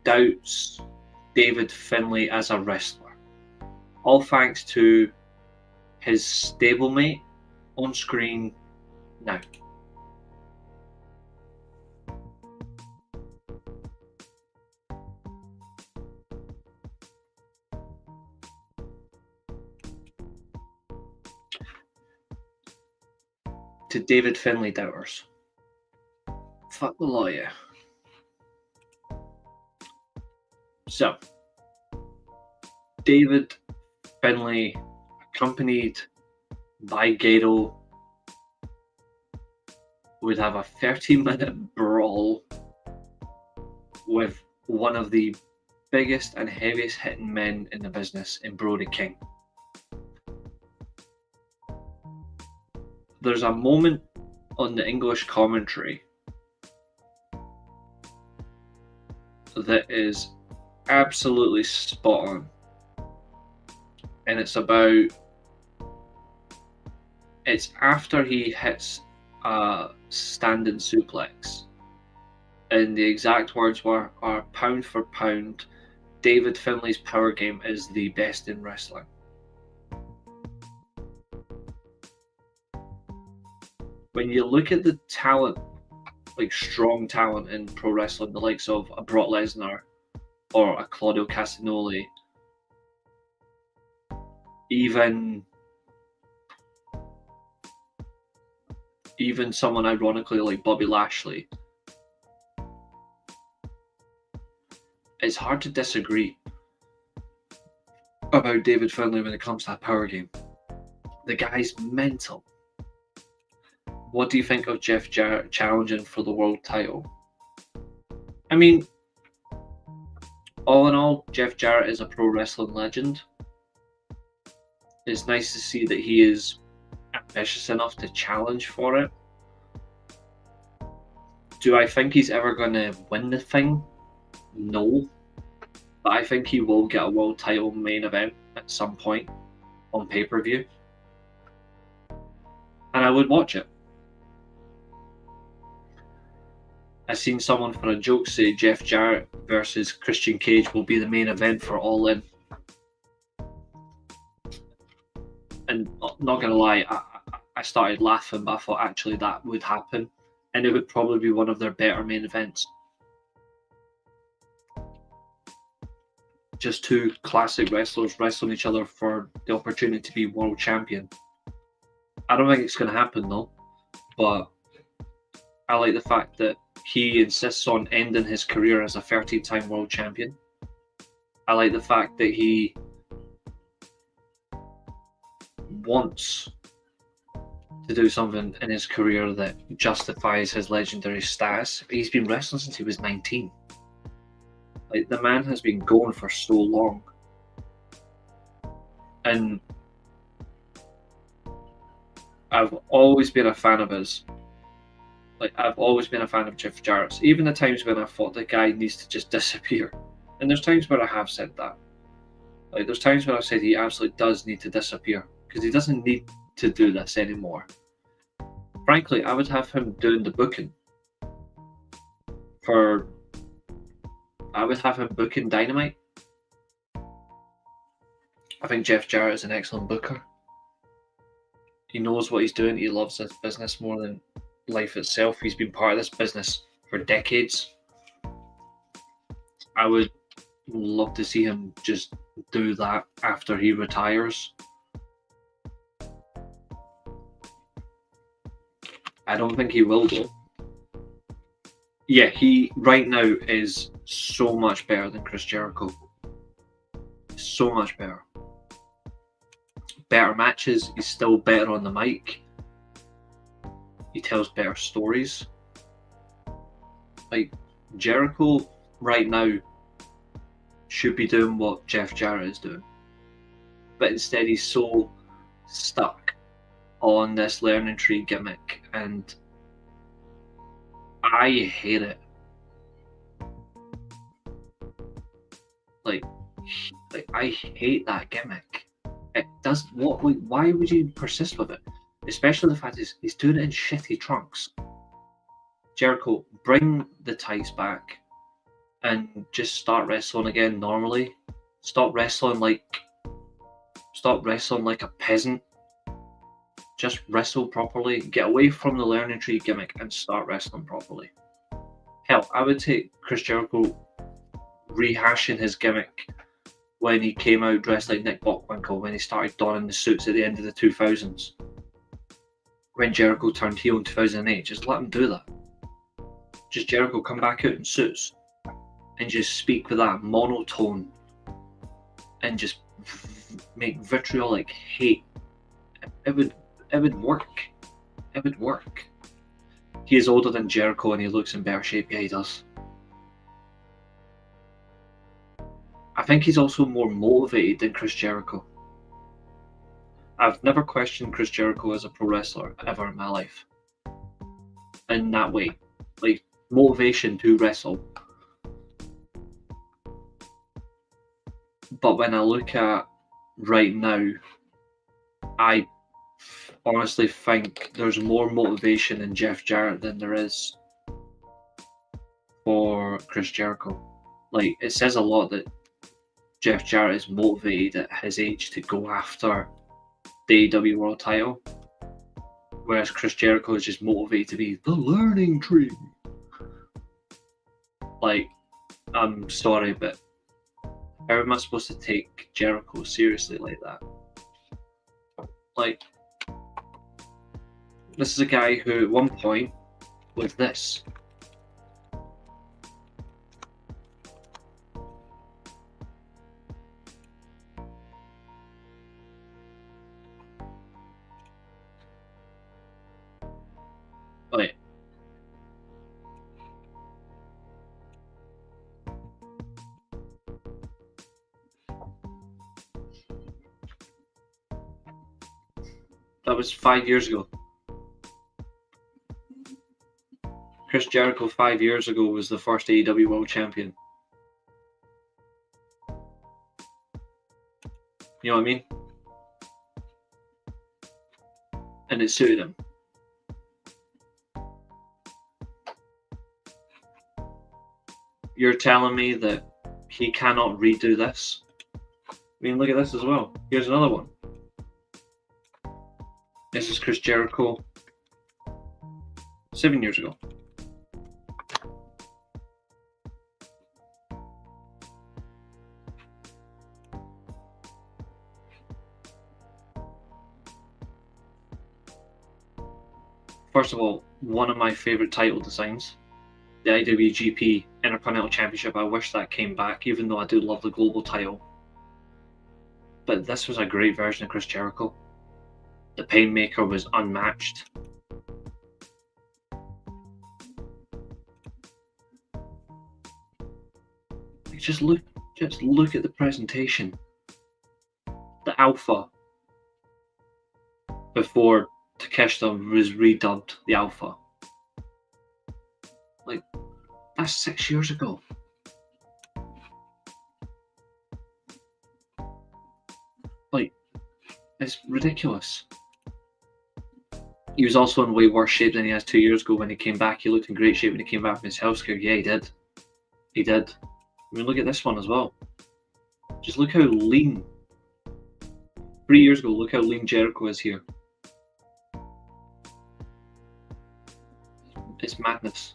doubts David Finlay as a wrestler. All thanks to his stablemate on screen now. To David Finlay doubters. Fuck the lawyer. So, David Finlay, accompanied by Gato, would have a 30-minute brawl with one of the biggest and heaviest hitting men in the business in Brody King. There's a moment on the English commentary that is absolutely spot on, and it's after he hits a standing suplex, and the exact words are pound for pound, David Finlay's power game is the best in wrestling. When you look at the talent, like strong talent in pro wrestling, the likes of a Brock Lesnar or a Claudio Castagnoli, even someone ironically like Bobby Lashley, it's hard to disagree about David Finlay when it comes to that power game. The guy's mental. What do you think of Jeff Jarrett challenging for the world title? I mean, all in all, Jeff Jarrett is a pro wrestling legend. It's nice to see that he is ambitious enough to challenge for it. Do I think he's ever going to win the thing? No. But I think he will get a world title main event at some point on pay-per-view. And I would watch it. I seen someone for a joke say Jeff Jarrett versus Christian Cage will be the main event for All In. And not gonna lie, I started laughing, but I thought actually that would happen, and it would probably be one of their better main events. Just two classic wrestlers wrestling each other for the opportunity to be world champion. I don't think it's gonna happen though, but I like the fact that he insists on ending his career as a 13-time world champion. I like the fact that he wants to do something in his career that justifies his legendary status. He's been wrestling since he was 19. Like, the man has been going for so long. And I've always been a fan of his. Like, I've always been a fan of Jeff Jarrett's, even the times when I thought the guy needs to just disappear. And there's times where I have said that. Like, there's times where I've said he absolutely does need to disappear, because he doesn't need to do this anymore. Frankly, I would have him doing the booking. I would have him booking Dynamite. I think Jeff Jarrett is an excellent booker. He knows what he's doing. He loves this business more than life itself. He's been part of this business for decades. I would love to see him just do that after he retires. I don't think he will, though. Yeah, he right now is so much better than Chris Jericho. So much better. Better matches. He's still better on the mic. He tells better stories. Like, Jericho right now should be doing what Jeff Jarrett is doing. But instead he's so stuck on this learning tree gimmick, and I hate it. Like I hate that gimmick. It does what? Why would you persist with it? Especially the fact is he's doing it in shitty trunks. Jericho, bring the ties back and just start wrestling again normally. Stop wrestling like a peasant. Just wrestle properly. Get away from the learning tree gimmick and start wrestling properly. Hell, I would take Chris Jericho rehashing his gimmick when he came out dressed like Nick Bockwinkel, when he started donning the suits at the end of the 2000s. When Jericho turned heel in 2008, just let him do that. Just Jericho come back out in suits and just speak with that monotone and just make vitriolic hate. It would work. It would work. He is older than Jericho and he looks in better shape. Yeah, he does. I think he's also more motivated than Chris Jericho. I've never questioned Chris Jericho as a pro wrestler ever in my life. In that way. Like, motivation to wrestle. But when I look at right now, I honestly think there's more motivation in Jeff Jarrett than there is for Chris Jericho. Like, it says a lot that Jeff Jarrett is motivated at his age to go after the AEW World Title, whereas Chris Jericho is just motivated to be the learning tree. Like, I'm sorry, but how am I supposed to take Jericho seriously like that? Like, this is a guy who at one point was this. Like, that was 5 years ago. Chris Jericho 5 years ago was the first AEW World Champion. You know what I mean? And it suited him. You're telling me that he cannot redo this? I mean, look at this as well. Here's another one. This is Chris Jericho 7 years ago. First of all, one of my favourite title designs, the IWGP Intercontinental Championship. I wish that came back, even though I do love the global title. But this was a great version of Chris Jericho. The Painmaker was unmatched. Just look at the presentation. The Alpha before Takeshita was redubbed the Alpha. Like, that's 6 years ago. Like, it's ridiculous. He was also in way worse shape than he has 2 years ago when he came back. He looked in great shape when he came back from his health scare. Yeah, he did. He did. I mean, look at this one as well. Just look how lean. 3 years ago, look how lean Jericho is here. It's madness.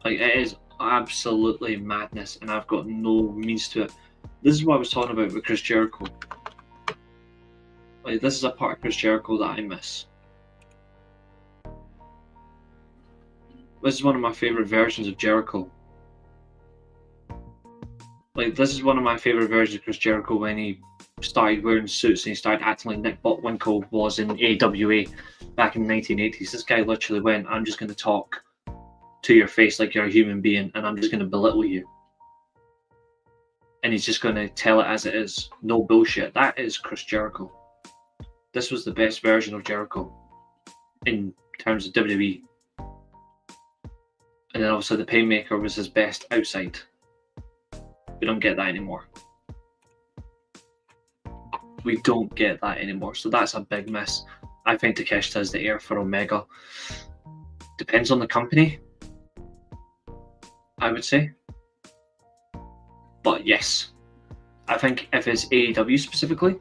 Like, it is absolutely madness, and I've got no means to it. This is what I was talking about with Chris Jericho. Like, this is a part of Chris Jericho that I miss. This is one of my favourite versions of Jericho. Like, this is one of my favourite versions of Chris Jericho when he started wearing suits and he started acting like Nick Botwinkle was in AWA back in the 1980s. This guy literally went, I'm just going to talk to your face like you're a human being, and I'm just going to belittle you. And he's just going to tell it as it is. No bullshit. That is Chris Jericho. This was the best version of Jericho in terms of WWE. And then obviously the Painmaker was his best outside. We don't get that anymore. We don't get that anymore. So that's a big miss. I think Takeshita is the heir for Omega. Depends on the company, I would say. But yes, I think if it's AEW specifically,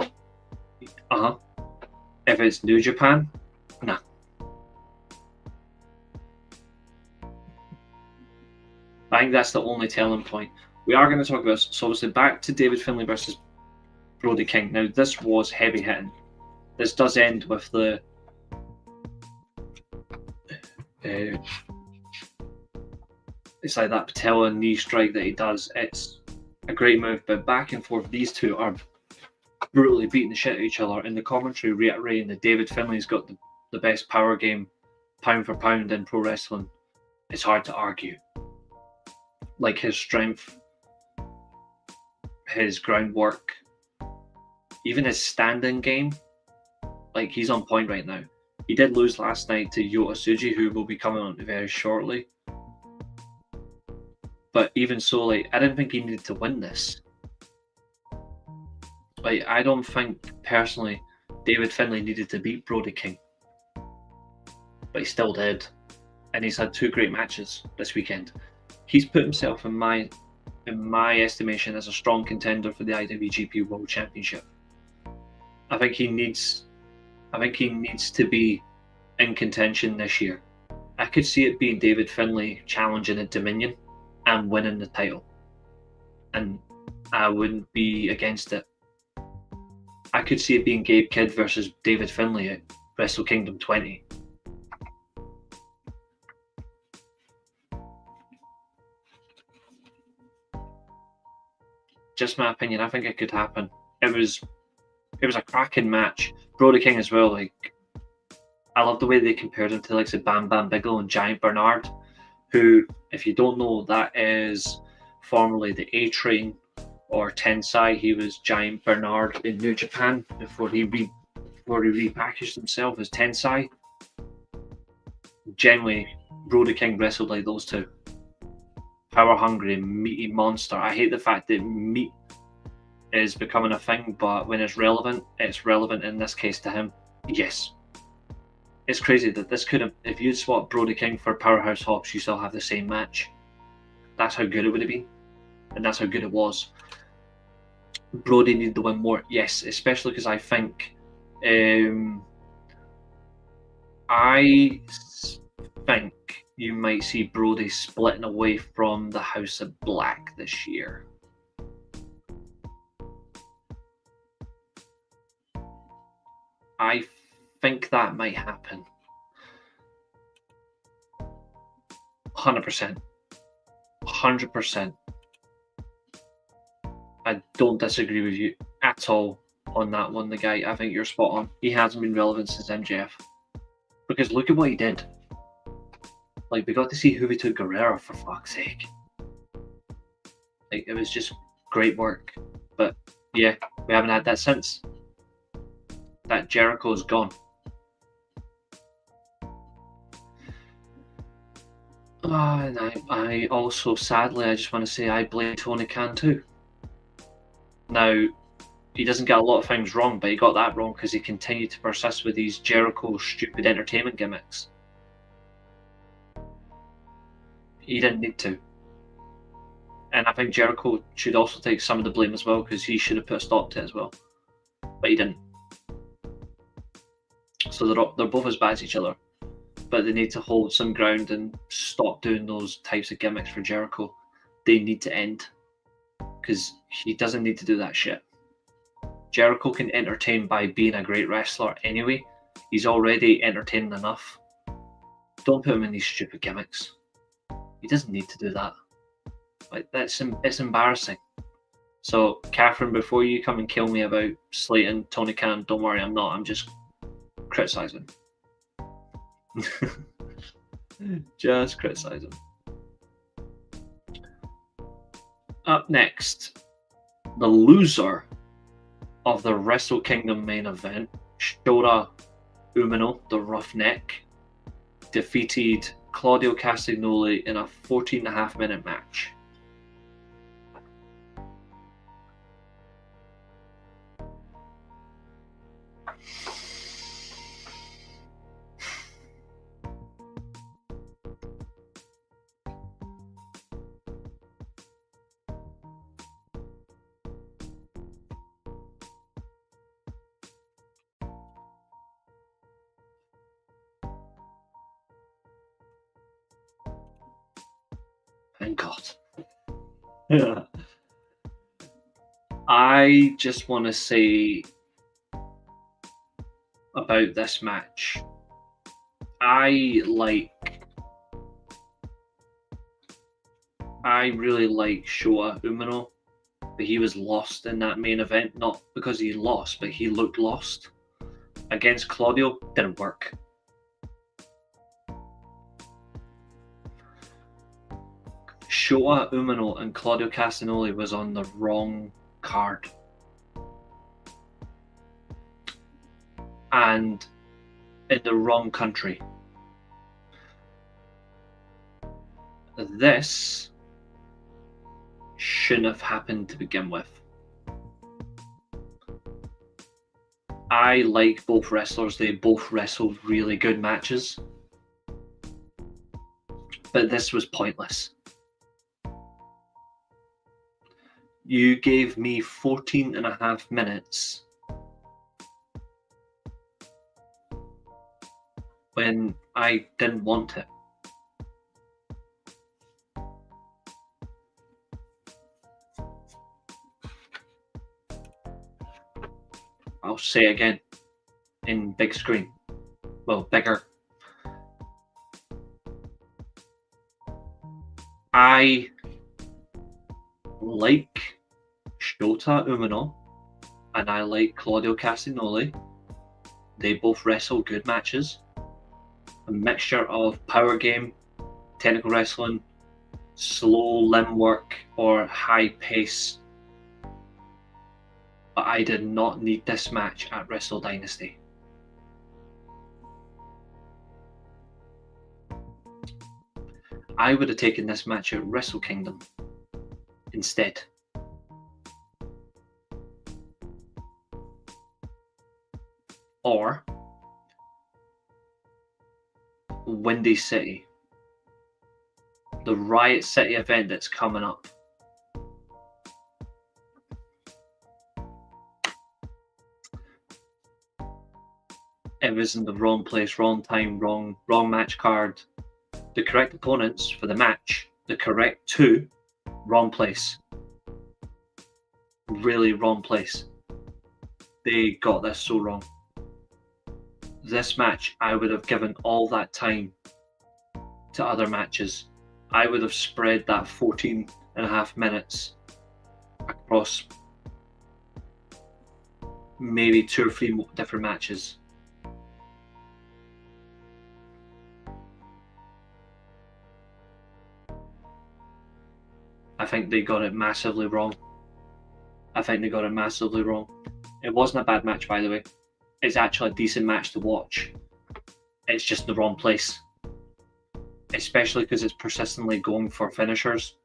if it's New Japan, nah. I think that's the only telling point. We are going to talk about, so obviously back to David Finlay versus Brody King. Now, this was heavy hitting. This does end with the it's like that patella knee strike that he does. It's a great move, but back and forth, these two are brutally beating the shit out of each other. In the commentary, reiterating that David Finlay's got the best power game, pound for pound, in pro wrestling. It's hard to argue. Like, his strength, his groundwork, even his standing game, like, he's on point right now. He did lose last night to Yota Tsuji, who will be coming on very shortly. But even so, like, I didn't think he needed to win this. Like, I don't think, personally, David Finlay needed to beat Brody King. But he still did. And he's had 2 great matches this weekend. He's put himself, in my estimation, as a strong contender for the IWGP World Championship. I think he needs to be in contention this year. I could see it being David Finlay challenging at Dominion and winning the title. And I wouldn't be against it. I could see it being Gabe Kidd versus David Finlay at Wrestle Kingdom 20. Just my opinion. I think it could happen. It was a cracking match. Brody King as well. Like, I love the way they compared him to like say Bam Bam Bigelow and Giant Bernard, who, if you don't know, that is formerly the A-Train or Tensai. He was Giant Bernard in New Japan before he repackaged himself as Tensai. Generally, Brody King wrestled like those two. Power hungry, meaty monster. I hate the fact that meat is becoming a thing, but when it's relevant in this case to him. Yes. It's crazy that this could have, if you'd swapped Brody King for Powerhouse Hobbs, you still have the same match. That's how good it would have been. And that's how good it was. Brody needed to win more. Yes, especially because I think you might see Brody splitting away from the House of Black this year. I think that might happen. 100%. 100%. I don't disagree with you at all on that one, the guy. I think you're spot on. He hasn't been relevant since MJF. Because look at what he did. Like, we got to see Juventud Guerrero, for fuck's sake. Like, it was just great work. But, yeah, we haven't had that since. That Jericho's gone. And I also, sadly, I just want to say I blame Tony Khan too. Now, he doesn't get a lot of things wrong, but he got that wrong because he continued to persist with these Jericho stupid entertainment gimmicks. He didn't need to. And I think Jericho should also take some of the blame as well, because he should have put a stop to it as well. But he didn't. So they're both as bad as each other. But they need to hold some ground and stop doing those types of gimmicks for Jericho. They need to end. Because he doesn't need to do that shit. Jericho can entertain by being a great wrestler anyway. He's already entertaining enough. Don't put him in these stupid gimmicks. He doesn't need to do that. Like, it's embarrassing. So, Catherine, before you come and kill me about slating Tony Khan, don't worry, I'm not. I'm just criticising. Just criticising. Up next, the loser of the Wrestle Kingdom main event, Shota Umino, the Roughneck, defeated Claudio Castagnoli in a 14.5-minute match. Thank God. Yeah. I just want to say about this match. I really like Shota Umino, but he was lost in that main event, not because he lost, but he looked lost. Against Claudio, didn't work. Shota Umino and Claudio Castagnoli was on the wrong card. And in the wrong country. This shouldn't have happened to begin with. I like both wrestlers. They both wrestled really good matches. But this was pointless. You gave me 14.5 minutes when I didn't want it. I'll say again in big screen. Well, bigger. I like Shota Umino and I like Claudio Castagnoli. They both wrestle good matches. A mixture of power game, technical wrestling, slow limb work, or high pace. But I did not need this match at Wrestle Dynasty. I would have taken this match at Wrestle Kingdom instead. Or Windy City, the Riot City event that's coming up. It was in the wrong place, wrong time, wrong match card. The correct opponents for the match, the correct two, wrong place. Really wrong place. They got this so wrong. This match, I would have given all that time to other matches. I would have spread that 14.5 minutes across maybe 2 or 3 different matches. I think they got it massively wrong. It wasn't a bad match, by the way. It's actually a decent match to watch. It's just the wrong place. especially because it's persistently going for finishers.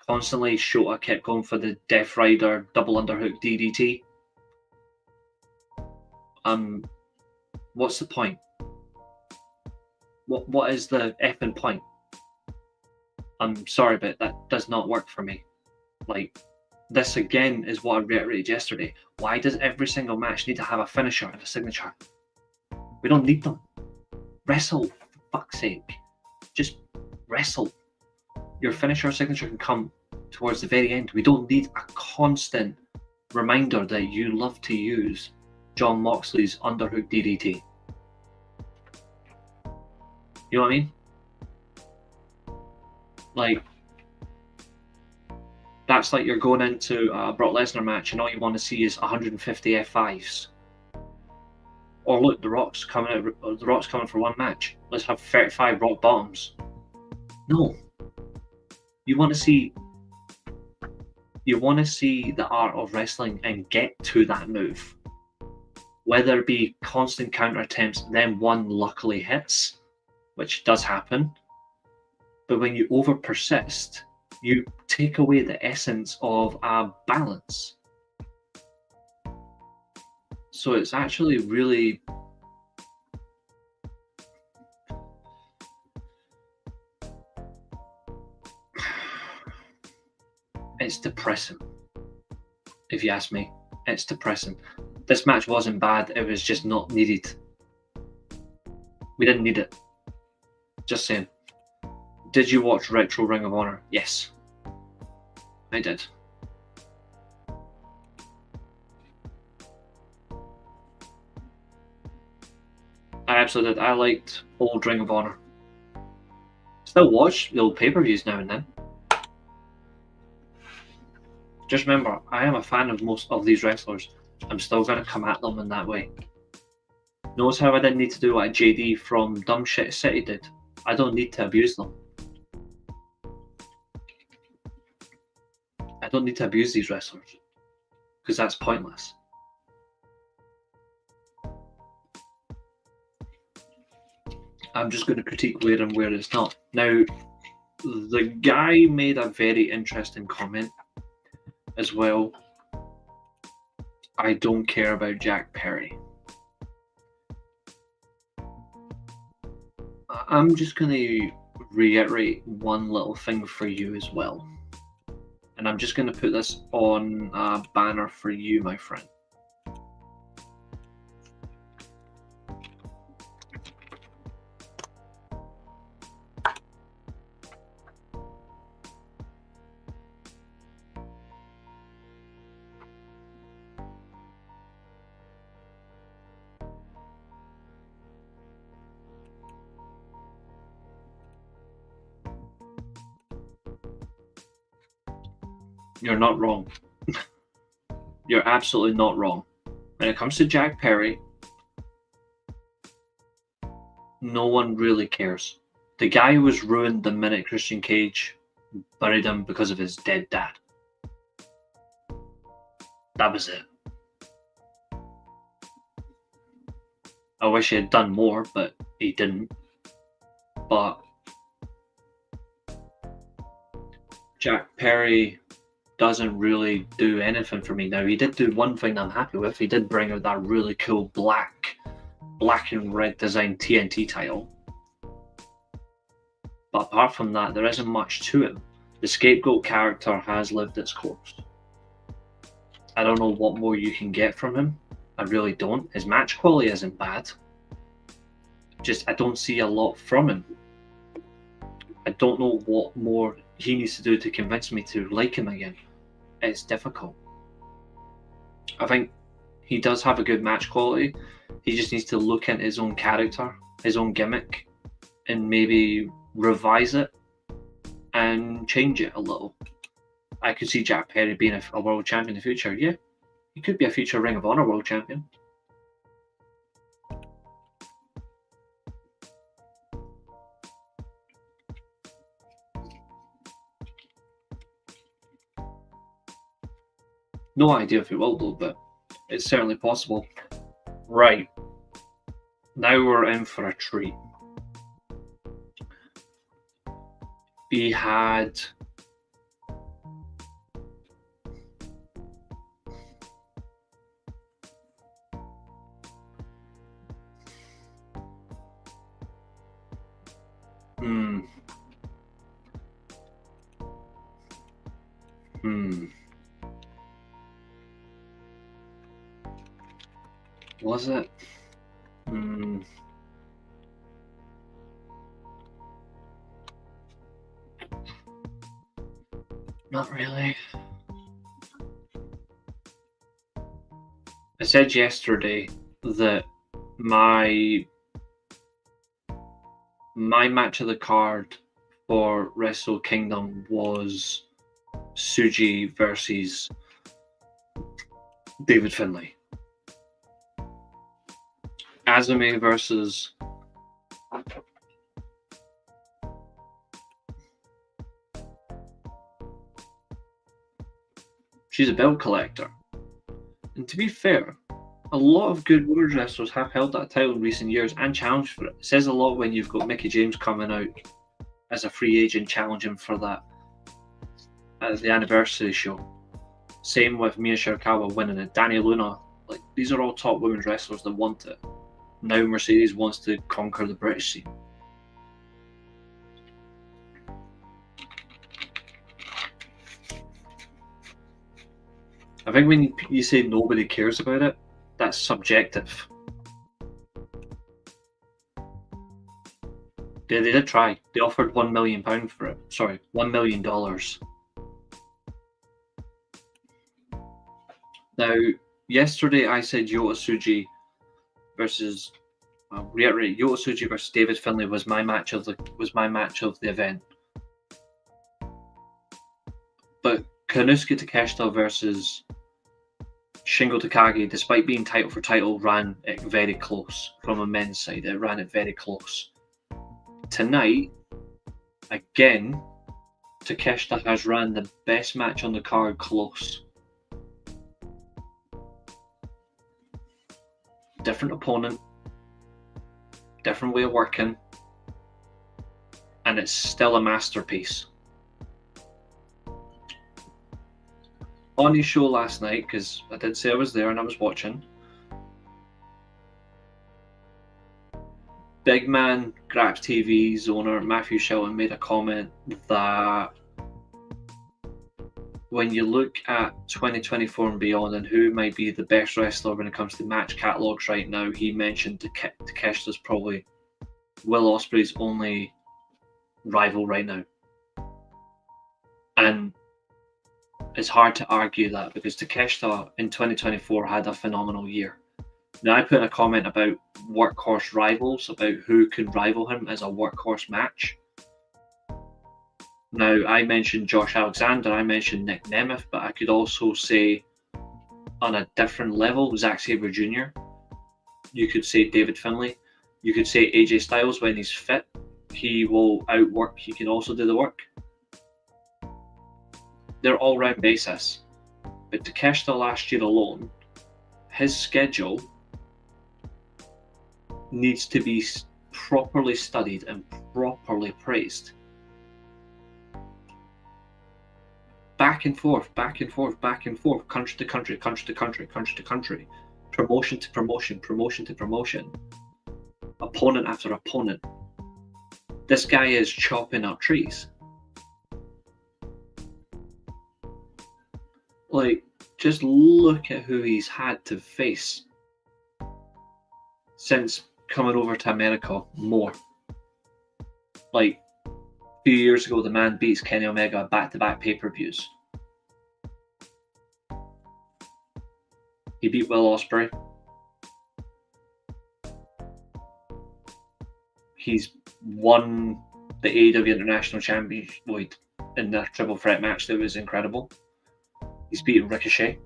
Constantly, Shota kept going for the Death Rider double underhook DDT. What's the point? What is the effing point? I'm sorry, but that does not work for me. Like, this again is what I reiterated yesterday. Why does every single match need to have a finisher and a signature? We don't need them. Wrestle, for fuck's sake. Just wrestle. Your finisher or signature can come towards the very end. We don't need a constant reminder that you love to use Jon Moxley's underhook DDT. You know what I mean? Like, that's like you're going into a Brock Lesnar match and all you want to see is 150 F5s. Or look, The Rock's coming for one match. Let's have 35 Rock Bottoms. No. You want to see the art of wrestling and get to that move. Whether it be constant counter attempts, then one luckily hits, which does happen. But when you over persist, you take away the essence of a balance. So it's actually really it's depressing. If you ask me, it's depressing. This match wasn't bad, it was just not needed. We didn't need it. Just saying. Did you watch Retro Ring of Honor? Yes. I did. I absolutely did. I liked old Ring of Honor. Still watch the old pay-per-views now and then. Just remember, I am a fan of most of these wrestlers. I'm still going to come at them in that way. Notice how I didn't need to do what JD from Dumb Shit City did. I don't need to abuse them. I don't need to abuse these wrestlers. Because that's pointless. I'm just going to critique where and where it's not. Now, the guy made a very interesting comment as well. I don't care about Jack Perry. I'm just going to reiterate one little thing for you as well. And I'm just going to put this on a banner for you, my friend. You're not wrong. You're absolutely not wrong. When it comes to Jack Perry, no one really cares. The guy was ruined the minute Christian Cage buried him because of his dead dad. That was it. I wish he had done more, but he didn't. But Jack Perry doesn't really do anything for me now. He did do one thing I'm happy with. He did bring out that really cool black and red design TNT title. But apart from that, there isn't much to him. The scapegoat character has lived its course. I don't know what more you can get from him. I really don't. His match quality isn't bad. Just, I don't see a lot from him. I don't know what more he needs to do to convince me to like him again. It's difficult. I think he does have a good match quality. He just needs to look at his own character, his own gimmick, and maybe revise it and change it a little. I could see Jack Perry being a world champion in the future. Yeah, he could be a future Ring of Honor world champion. No idea if he will though, but it's certainly possible. Right. Now we're in for a treat. He had was it? Not really. I said yesterday that my match of the card for Wrestle Kingdom was Tsuji versus David Finlay. Azumi versus she's a belt collector. And to be fair, a lot of good women's wrestlers have held that title in recent years and challenged for it. It says a lot when you've got Mickie James coming out as a free agent challenging for that at the anniversary show. Same with Mia Shirakawa winning it. Dani Luna. Like, these are all top women's wrestlers that want it. Now Mercedes wants to conquer the British scene. I think when you say nobody cares about it, that's subjective. They did try. They offered £1 million for it. Sorry, $1 million. Now, yesterday I said Yota Tsuji versus, I'll reiterate, Yota Tsuji versus David Finlay was my match of the event. But Konosuke Takeshita versus Shingo Takagi, despite being title for title, ran it very close from a men's side. It ran it very close. Tonight, again, Takeshita has ran the best match on the card close. Different opponent, different way of working, and it's still a masterpiece. On his show last night, because I did say I was there and I was watching, Big Man Graps TV's owner Matthew Shelton made a comment that when you look at 2024 and beyond and who might be the best wrestler when it comes to match catalogs right now, he mentioned Takeshita's probably Will Ospreay's only rival right now. And it's hard to argue that because Takeshita in 2024 had a phenomenal year. Now, I put a comment about workhorse rivals, about who can rival him as a workhorse match. Now, I mentioned Josh Alexander, I mentioned Nick Nemeth, but I could also say on a different level, Zack Sabre Jr. You could say David Finlay. You could say AJ Styles when he's fit. He will outwork, he can also do the work. They're all-round basis. But Takeshita last year alone, his schedule needs to be properly studied and properly praised. Back and forth, back and forth, back and forth, country to country, country to country, country to country, promotion to promotion, promotion to promotion, opponent after opponent. This guy is chopping up trees. Like, just look at who he's had to face since coming over to America more. Like, a few years ago, the man beats Kenny Omega back-to-back pay-per-views. He beat Will Ospreay. He's won the AEW International Championship in the triple threat match that was incredible. He's beaten Ricochet,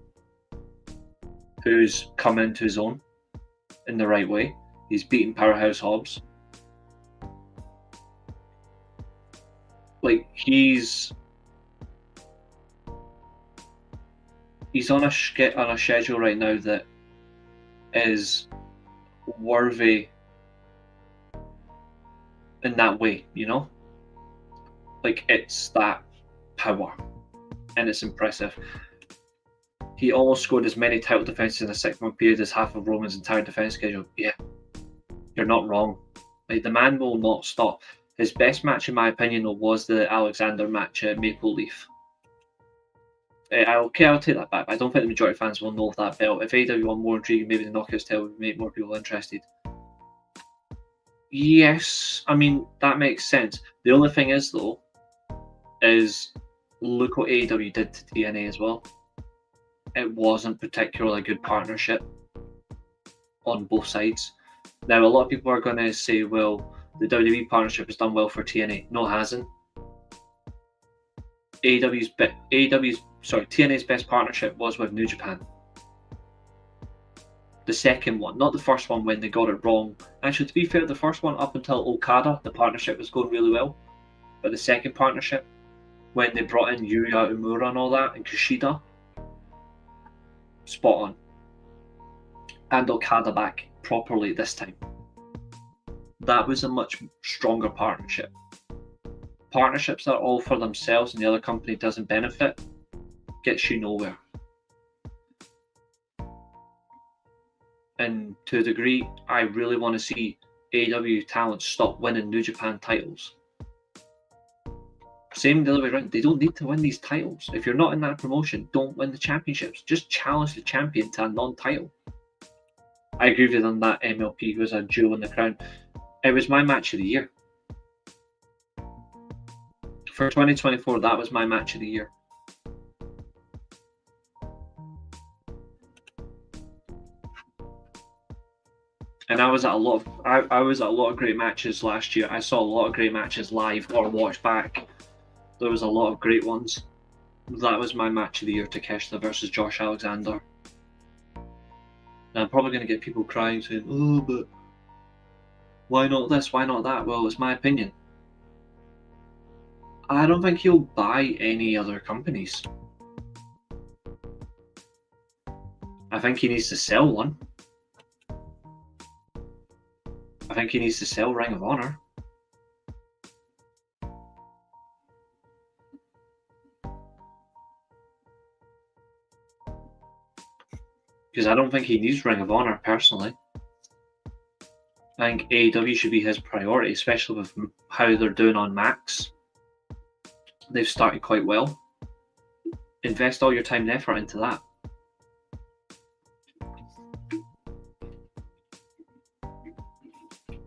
who's come into his own in the right way. He's beaten Powerhouse Hobbs. Like, he's on a schedule right now that is worthy in that way, you know? Like, it's that power, and it's impressive. He almost scored as many title defenses in a 6-month period as half of Roman's entire defense schedule. Yeah, you're not wrong. Like, the man will not stop. His best match, in my opinion, was the Alexander match at Maple Leaf. I'll take that back. I don't think the majority of fans will know of that belt. If AEW want more intriguing, maybe the Knockouts title would make more people interested. Yes, I mean, that makes sense. The only thing is, though, is look what AEW did to TNA as well. It wasn't particularly a good partnership on both sides. Now, a lot of people are going to say, well, the WWE partnership has done well for TNA. No, it hasn't. TNA's best partnership was with New Japan. The second one, not the first one when they got it wrong. Actually, to be fair, the first one up until Okada, the partnership was going really well. But the second partnership, when they brought in Yuya Uemura and all that, and Kushida, spot on. And Okada back properly this time. That was a much stronger partnership. Partnerships that are all for themselves and the other company doesn't benefit gets you nowhere. And to a degree, I really want to see AEW talent stop winning New Japan titles. Same the other way around. They don't need to win these titles. If you're not in that promotion, don't win the championships. Just challenge the champion to a non-title. I agree with you on that. MLP was a jewel in the crown. It was my match of the year. For 2024, that was my match of the year. And I was at a lot of great matches last year. I saw a lot of great matches live or watched back. There was a lot of great ones. That was my match of the year, Takeshita versus Josh Alexander. And I'm probably going to get people crying saying, oh, but why not this, why not that? Well, it's my opinion. I don't think he'll buy any other companies. I think he needs to sell one. I think he needs to sell Ring of Honor. Because I don't think he needs Ring of Honor, personally. I think AEW should be his priority, especially with how they're doing on Max. They've started quite well. Invest all your time and effort into that.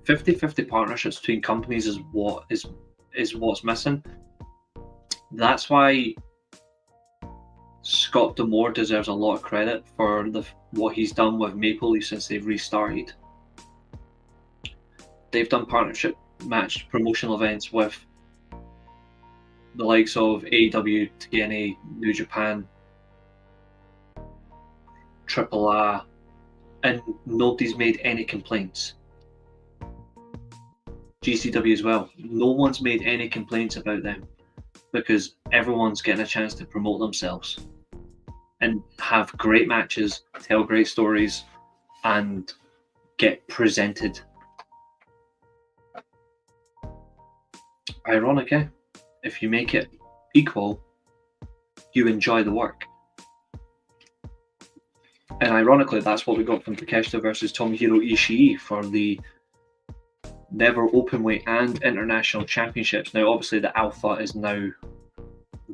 "50-50 partnerships between companies is what's missing. That's why Scott D'Amore deserves a lot of credit for what he's done with Maple Leaf since they've restarted. They've done partnership match promotional events with the likes of AEW, TNA, New Japan, AAA, and nobody's made any complaints. GCW as well. No one's made any complaints about them because everyone's getting a chance to promote themselves and have great matches, tell great stories, and get presented. Ironic, eh? If you make it equal, you enjoy the work. And ironically, that's what we got from Takeshita versus Tomohiro Ishii for the NEVEE Openweight and International Championships. Now, obviously, the Alpha is now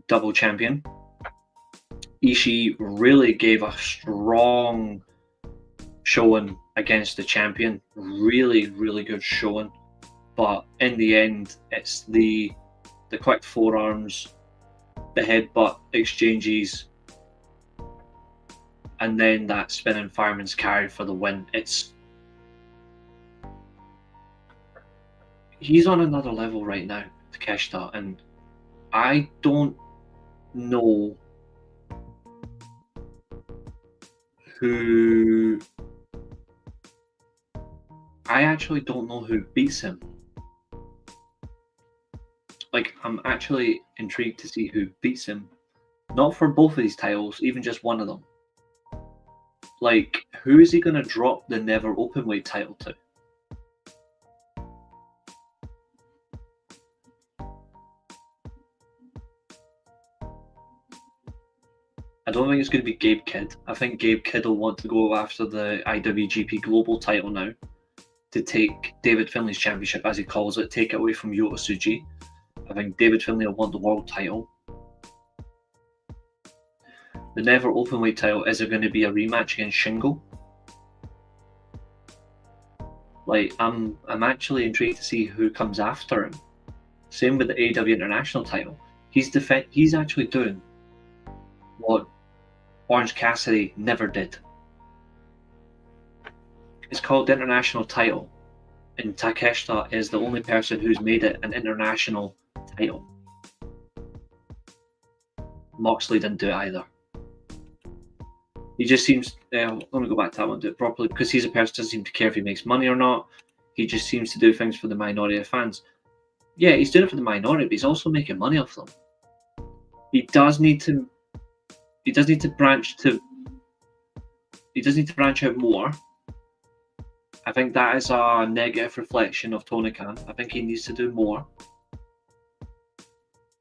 double champion. Ishii really gave a strong showing against the champion. Really, really good showing. But in the end, it's the quick forearms, the headbutt exchanges, and then that spinning fireman's carry for the win. He's on another level right now, Takeshita, and I don't know who. I actually don't know who beats him. Like, I'm actually intrigued to see who beats him. Not for both of these titles, even just one of them. Like, who is he going to drop the NEVEE Openweight title to? don't think it's going to be Gabe Kidd. I think Gabe Kidd will want to go after the IWGP Global title now to take David Finlay's championship, as he calls it, take it away from Yota Tsuji. I think David Finlay will want the world title. The NEVEE Openweight title, is there going to be a rematch against Shingo? Like, I'm actually intrigued to see who comes after him. Same with the AEW International title. He's actually doing what Orange Cassidy never did. It's called the International title, and Takeshita is the only person who's made it an international title. Moxley didn't do it either. He just seems, let me go back to that one, do it properly, because he's a person who doesn't seem to care if he makes money or not. He just seems to do things for the minority of fans. Yeah, he's doing it for the minority, but he's also making money off them. He does need to branch out more. I think that is a negative reflection of Tony Khan. I think he needs to do more.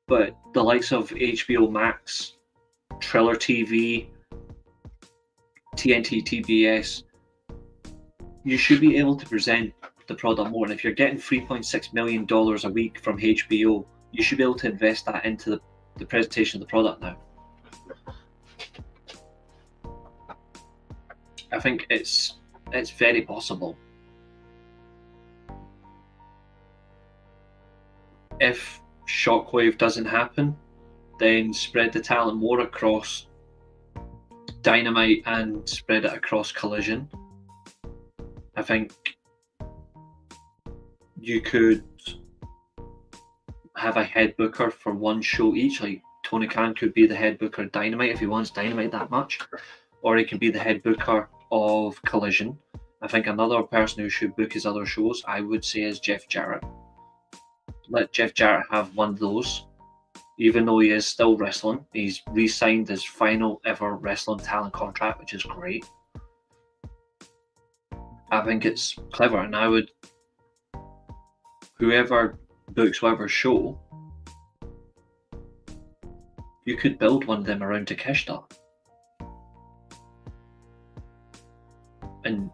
But the likes of HBO Max, Triller TV, TNT TBS, you should be able to present the product more. And if you're getting $3.6 million a week from HBO, you should be able to invest that into the presentation of the product now. I think it's very possible. If Shockwave doesn't happen, then spread the talent more across Dynamite and spread it across Collision. I think you could have a head booker for one show each. Like Tony Khan could be the head booker of Dynamite if he wants Dynamite that much, or he can be the head booker of Collision. I think another person who should book his other shows, I would say, is Jeff Jarrett. Let Jeff Jarrett have one of those. Even though he is still wrestling, he's re-signed his final ever wrestling talent contract, which is great. I think it's clever, and I would, whoever books whatever show, you could build one of them around Takeshita. And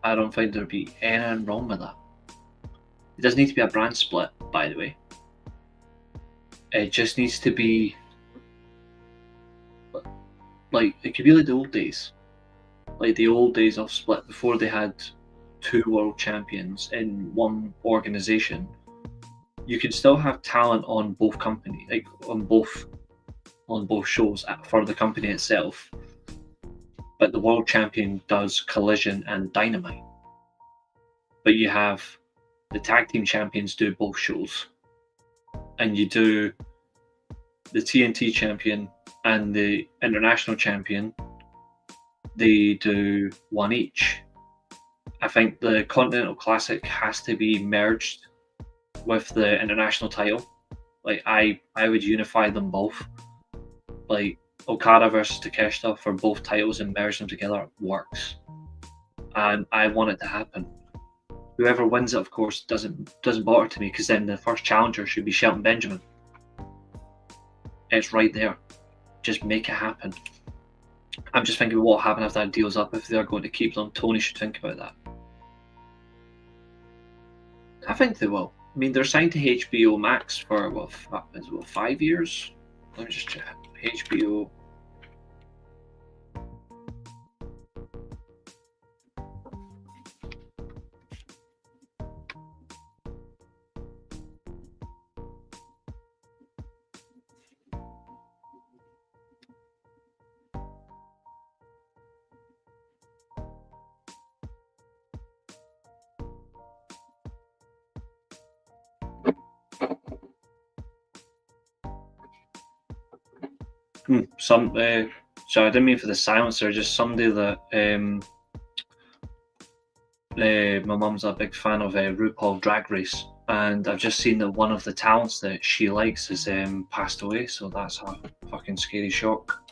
I don't think there'd be anything wrong with that. It doesn't need to be a brand split, by the way. It just needs to be like, it could be like the old days. Like the old days of Split, before they had two world champions in one organization. You could still have talent on both companies, like on both shows for the company itself. But the world champion does Collision and Dynamite. But you have the tag team champions do both shows. And you do the TNT champion and the international champion, they do one each. I think the Continental Classic has to be merged with the international title. Like I would unify them both. Like Okada versus Takeshita for both titles and merge them together works. And I want it to happen. Whoever wins it, of course, doesn't bother to me, because then the first challenger should be Shelton Benjamin. It's right there. Just make it happen. I'm just thinking what will happen if that deal's up, if they're going to keep them. Tony should think about that. I think they will. I mean, they're signed to HBO Max for, 5 years? Let me just check. HBO. Sorry, I didn't mean for the silencer. Just somebody that my mum's a big fan of RuPaul Drag Race, and I've just seen that one of the talents that she likes has passed away. So that's a fucking scary shock.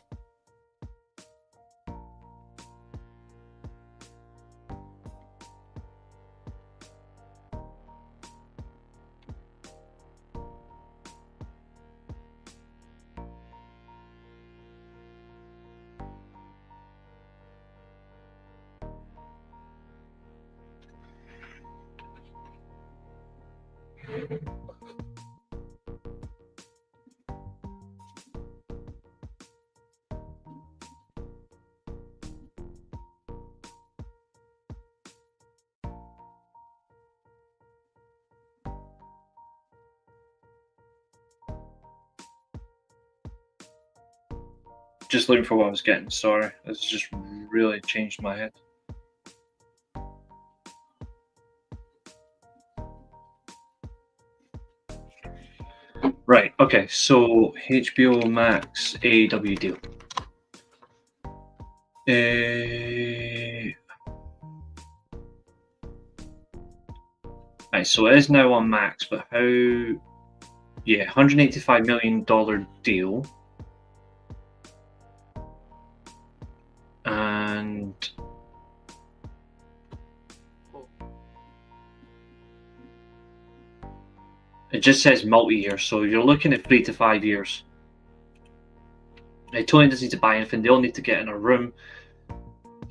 Just looking for what I was getting. Sorry, it's just really changed my head. Right, okay, so HBO Max AEW deal. Right, so it is now on Max, but how? Yeah, $185 million deal. And it just says multi-year, so you're looking at 3 to 5 years. Tony doesn't need to buy anything. They all need to get in a room.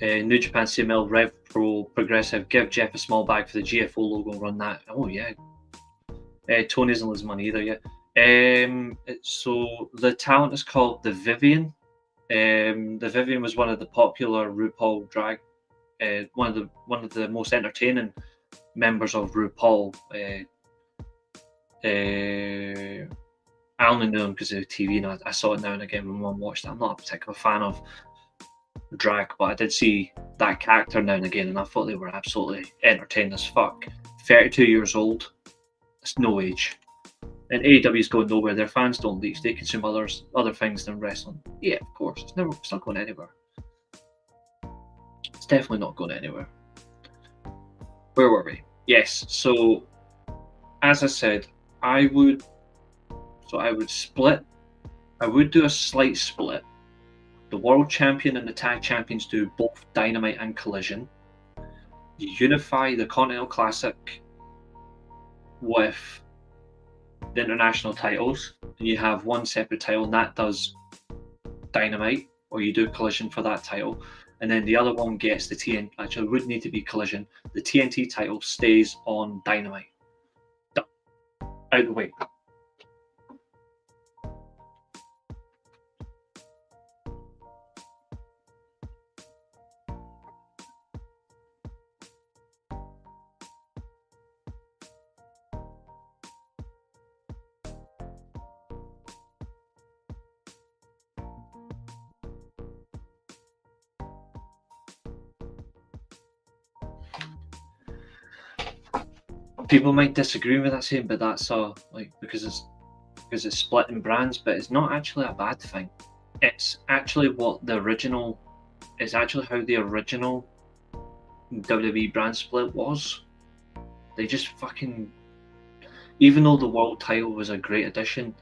New Japan, CMLL, Rev Pro, Progressive, give Jeff a small bag for the GFO logo, run that. Oh, yeah. Tony doesn't lose money either, yeah. So the talent is called the Vivian. The Vivian was one of the popular RuPaul drag, one of the most entertaining members of RuPaul. I only knew him because of TV, and I saw it now and again when my mum watched it. I'm not a particular fan of drag, but I did see that character now and again, and I thought they were absolutely entertaining as fuck. 32 years old, it's no age. And AEW's going nowhere. Their fans don't leave. They consume other things than wrestling. Yeah, of course. It's not going anywhere. It's definitely not going anywhere. Where were we? Yes. So, as I said, I would split. I would do a slight split. The World Champion and the Tag Champions do both Dynamite and Collision. You unify the Continental Classic with the international titles, and you have one separate title, and that does Dynamite, or you do Collision for that title, and then the other one gets the TNT. Actually, it would need to be Collision. The TNT title stays on Dynamite. Done. Out the way. People might disagree with that saying, but that's because it's splitting brands, but it's not actually a bad thing. It's actually what the original. It's actually how the original WWE brand split was. They just fucking. Even though the world title was a great addition,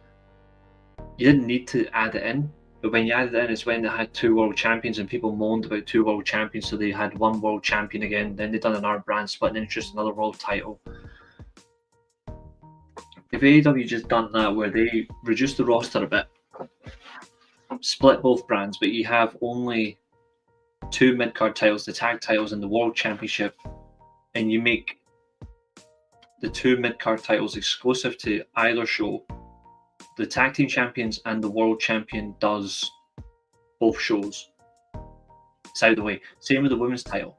you didn't need to add it in. But when you added it in, it's when they had 2 world champions, and people moaned about 2 world champions, so they had 1 world champion again. Then they done another brand split and introduced another world title. If AEW just done that, where they reduced the roster a bit, split both brands, but you have only 2 mid-card titles, the tag titles and the world championship, and you make the 2 mid-card titles exclusive to either show, the tag team champions and the world champion does both shows. It's out of the way. Same with the women's title.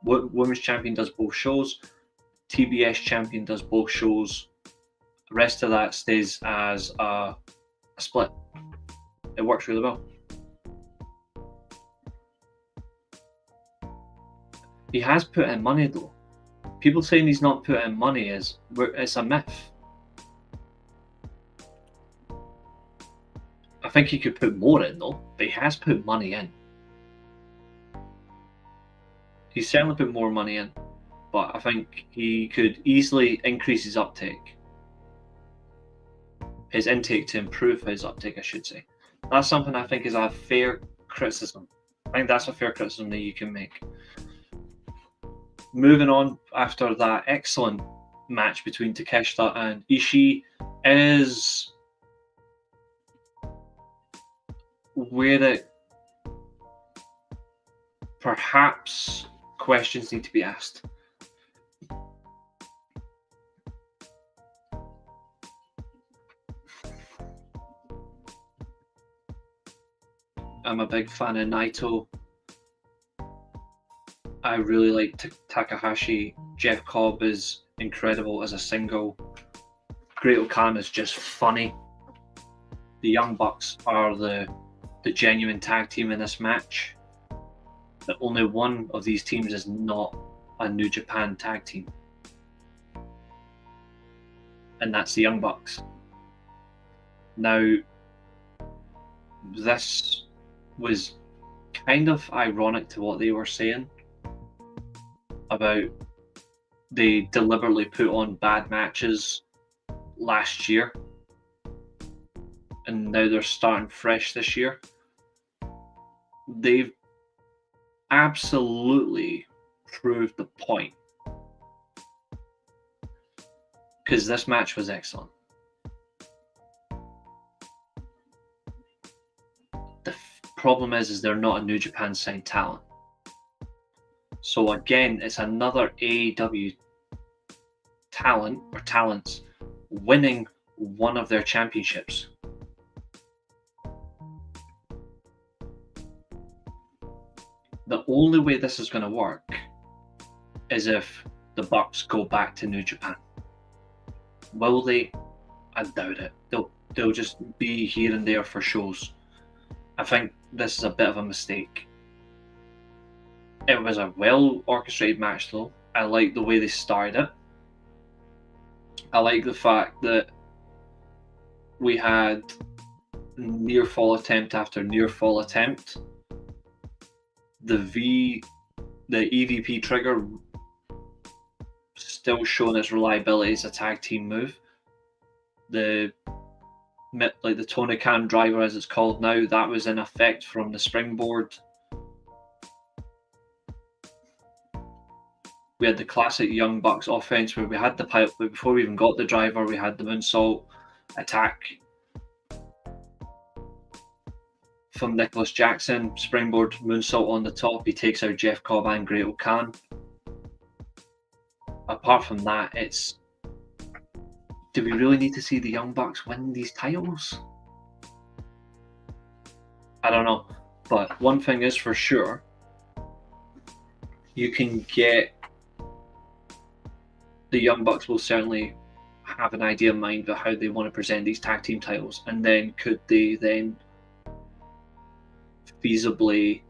Women's champion does both shows. TBS champion does both shows. The rest of that stays as a split. It works really well. He has put in money though. People saying he's not put in money it's a myth. I think he could put more in though, but he has put money in. He's certainly put more money in, but I think he could easily increase his uptake. His intake to improve his uptake, I should say. That's something I think is a fair criticism. I think that's a fair criticism that you can make. Moving on after that excellent match between Takeshita and Ishii is where it perhaps questions need to be asked. I'm a big fan of Naito. I really like Takahashi. Jeff Cobb is incredible as a single. Great-O-Khan is just funny. The Young Bucks are the genuine tag team in this match. The only one of these teams is not a New Japan tag team. And that's the Young Bucks. Now, this was kind of ironic to what they were saying about they deliberately put on bad matches last year and now they're starting fresh this year. They've absolutely proved the point, because this match was excellent. The problem is they're not a New Japan signed talent. So again, it's another AEW talent or talents winning one of their championships. The only way this is going to work is if the Bucks go back to New Japan. Will they? I doubt it. They'll just be here and there for shows. I think this is a bit of a mistake. It was a well orchestrated match though. I like the way they started it. I like the fact that we had near fall attempt after near fall attempt. The EVP trigger still showing its reliability as a tag team move. The Tony Khan driver, as it's called now, that was in effect from the springboard. We had the classic Young Bucks offense where we had the pipe, but before we even got the driver, we had the moonsault attack from Nicholas Jackson, springboard moonsault on the top. He takes out Jeff Cobb and Great-O-Khan. Apart from that, do we really need to see the Young Bucks win these titles? I don't know. But one thing is for sure, you can get the Young Bucks will certainly have an idea in mind of how they want to present these tag team titles, and then could they then feasibly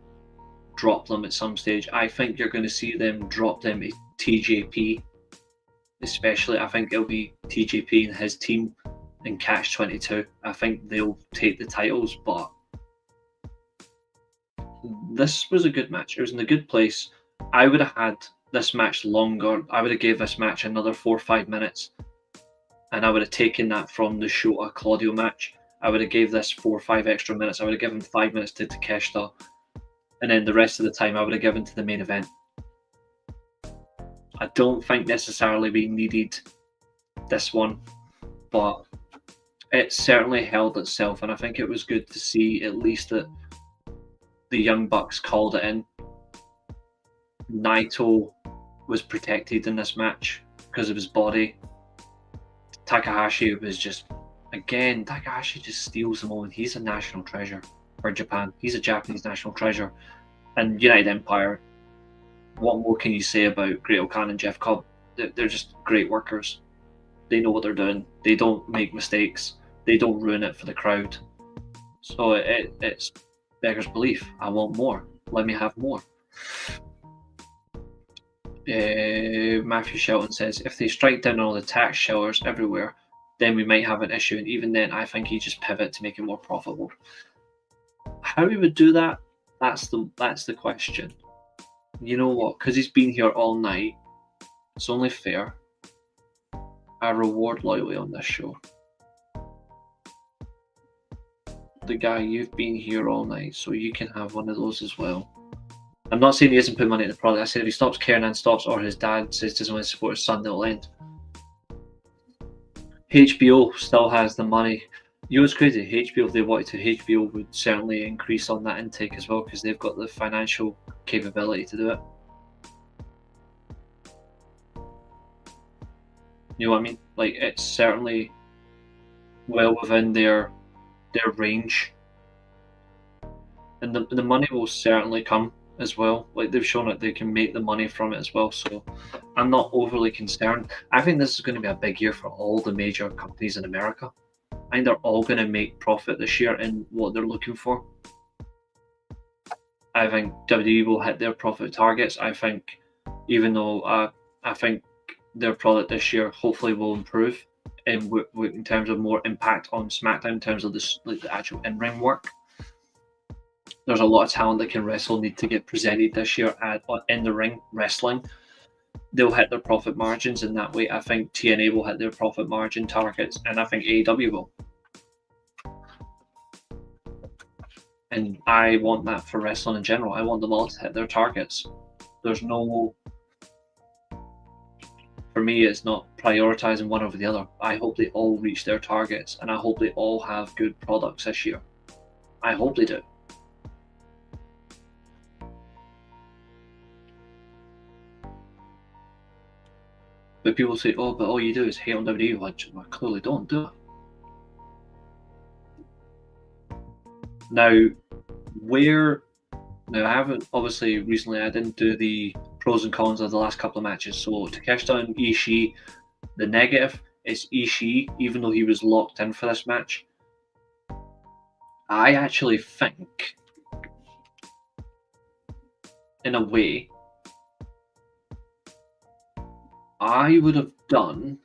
drop them at some stage. I think you're going to see them drop them at TJP, especially. I think it'll be TJP and his team in Catch 22. I think they'll take the titles, but this was a good match. It was in a good place. I would have had this match longer. I would have gave this match another 4 or 5 minutes, and I would have taken that from the Shota Claudio match. I would have gave this 4 or 5 extra minutes. I would have given 5 minutes to Takeshita, and then the rest of the time I would have given to the main event. I don't think necessarily we needed this one, but it certainly held itself, and I think it was good to see at least that the Young Bucks called it in. Naito was protected in this match because of his body. Takahashi was just, again, Takahashi just steals the moment. He's a national treasure for Japan. He's a Japanese national treasure. And United Empire, what more can you say about Great-O-Khan and Jeff Cobb? They're just great workers. They know what they're doing. They don't make mistakes. They don't ruin it for the crowd. So it's beggars belief. I want more. Let me have more. Matthew Shelton says, if they strike down all the tax shelters everywhere, then we might have an issue, and even then I think he just pivot to make it more profitable. How he would do that, that's the question. You know what, because he's been here all night, it's only fair I reward loyalty on this show. The guy, you've been here all night, so you can have one of those as well. I'm not saying he hasn't put money in the product. I said if he stops caring and stops, or his dad says doesn't want to support his son, they'll end. HBO still has the money. You know what's crazy? HBO, if they wanted to, HBO would certainly increase on that intake as well, because they've got the financial capability to do it. You know what I mean? Like, it's certainly well within their range. and the money will certainly come as well. Like, they've shown that they can make the money from it as well, so I'm not overly concerned. I think this is going to be a big year for all the major companies in America. I think they're all going to make profit this year in what they're looking for. I think WWE will hit their profit targets. I think, even though I think their product this year hopefully will improve in terms of more impact on SmackDown, in terms of the actual in-ring work. There's a lot of talent that can wrestle need to get presented this year in the ring wrestling. They'll hit their profit margins in that way. I think TNA will hit their profit margin targets, and I think AEW will. And I want that for wrestling in general. I want them all to hit their targets. There's no... For me, it's not prioritizing one over the other. I hope they all reach their targets, and I hope they all have good products this year. I hope they do. But people say, oh, but all you do is hate on WWE. Well, I clearly don't do it. Now, I haven't, obviously, recently I didn't do the pros and cons of the last couple of matches. So Takeshita and Ishii, the negative is Ishii, even though he was locked in for this match. I actually think, in a way, I would have done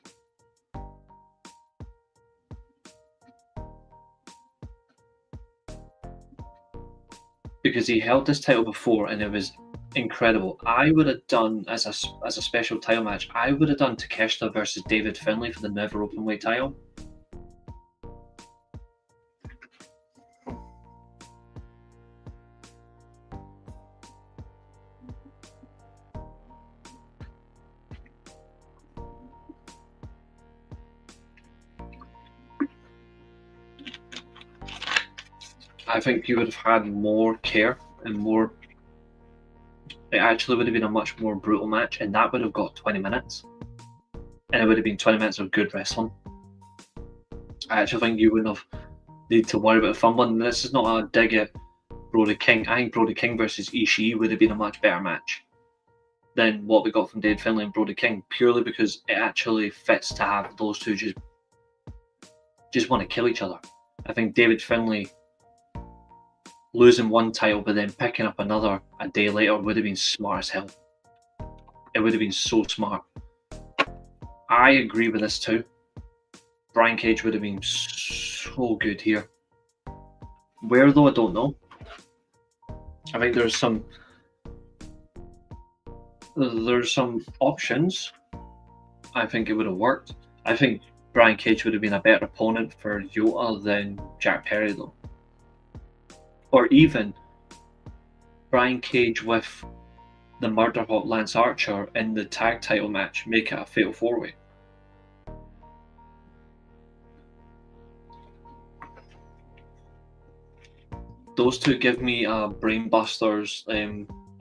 because he held this title before and it was incredible. I would have done as a special title match. I would have done Takeshita versus David Finlay for the NEVEE Openweight title. I think you would have had more care and more. It actually would have been a much more brutal match, and that would have got 20 minutes. And it would have been 20 minutes of good wrestling. I actually think you wouldn't have need to worry about fumbling. This is not a dig at Brody King. I think Brody King versus Ishii would have been a much better match than what we got from David Finlay and Brody King, purely because it actually fits to have those two just want to kill each other. I think David Finlay losing one title but then picking up another a day later would have been smart as hell. It would have been so smart. I agree with this too. Brian Cage would have been so good here. Where though, I don't know. I think there's some options. I think it would have worked. I think Brian Cage would have been a better opponent for Yota than Jack Perry though. Or even Brian Cage with the Murder Hawk Lance Archer in the tag title match, make it a fatal 4-way. Those two give me a Brainbusters,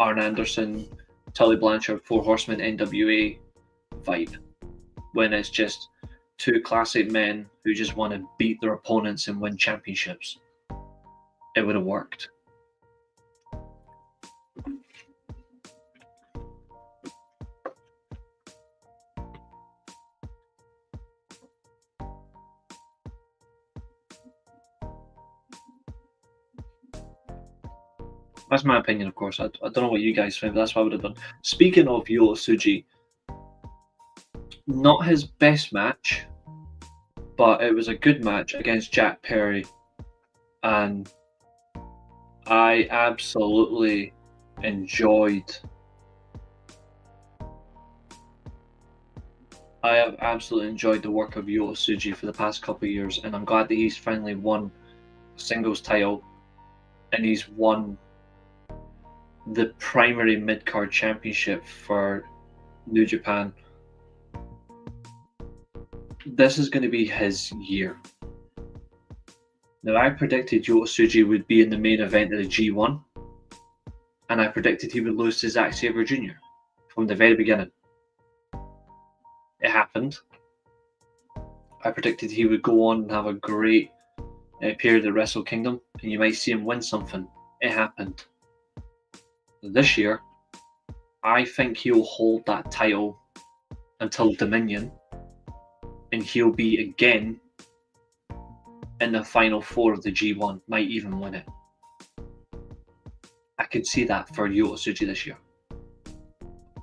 Arn Anderson, Tully Blanchard, Four Horsemen, NWA vibe. When it's just two classic men who just want to beat their opponents and win championships. It would have worked. That's my opinion, of course. I don't know what you guys think, but that's what I would have done. Speaking of Yota Tsuji, not his best match, but it was a good match against Jack Perry, and I absolutely enjoyed. I have absolutely enjoyed the work of Yota Tsuji for the past couple of years, and I'm glad that he's finally won a singles title, and he's won the primary mid-card championship for New Japan. This is going to be his year. Now, I predicted Yota Tsuji would be in the main event of the G1, and I predicted he would lose to Zack Sabre Jr. from the very beginning. It happened. I predicted he would go on and have a great period at Wrestle Kingdom, and you might see him win something it happened. This year, I think he'll hold that title until Dominion, and he'll be again in the final four of the G1, might even win it. I could see that for Yota Tsuji this year.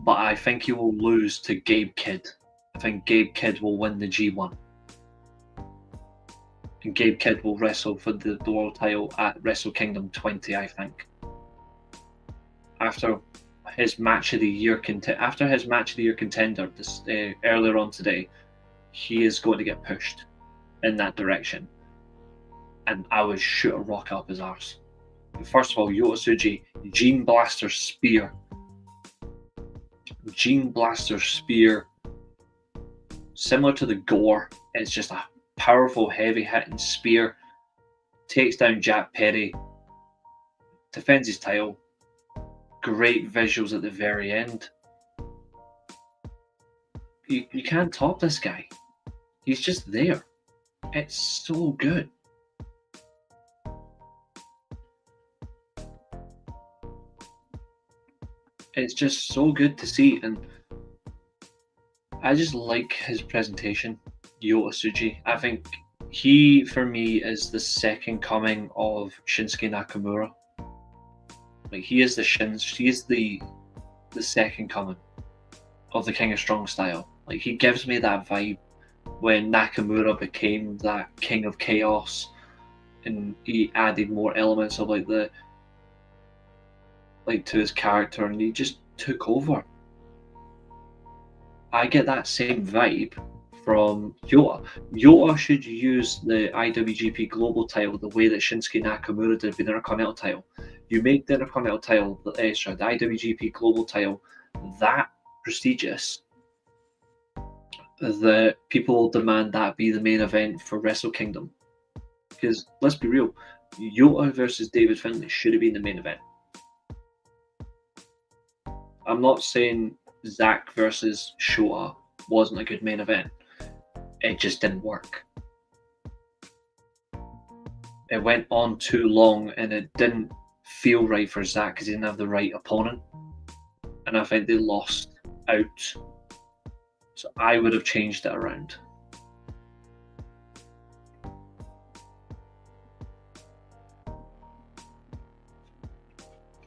But I think he will lose to Gabe Kidd. I think Gabe Kidd will win the G1. And Gabe Kidd will wrestle for the world title at Wrestle Kingdom 20, I think. After his match of the year contender earlier on today, he is going to get pushed in that direction. And I would shoot a rock up his arse. First of all, Yota Tsuji, Gene Blaster Spear. Gene Blaster Spear, similar to the Gore, it's just a powerful, heavy-hitting spear. Takes down Jack Perry, defends his title. Great visuals at the very end. You can't top this guy. He's just there. It's so good. It's just so good to see, and I just like his presentation, Yota Tsuji. I think he, for me, is the second coming of Shinsuke Nakamura. Like, he is the second coming of the King of Strong Style. Like, he gives me that vibe when Nakamura became that King of Chaos, and he added more elements of to his character, and he just took over. I get that same vibe from Yota. Yota should use the IWGP Global title the way that Shinsuke Nakamura did with the Intercontinental title. You make the Intercontinental title, the IWGP Global title, that prestigious that people demand that be the main event for Wrestle Kingdom. Because let's be real, Yota versus David Finlay should have been the main event. I'm not saying Zack versus Shota wasn't a good main event. It just didn't work. It went on too long, and it didn't feel right for Zack because he didn't have the right opponent. And I think they lost out. So I would have changed it around.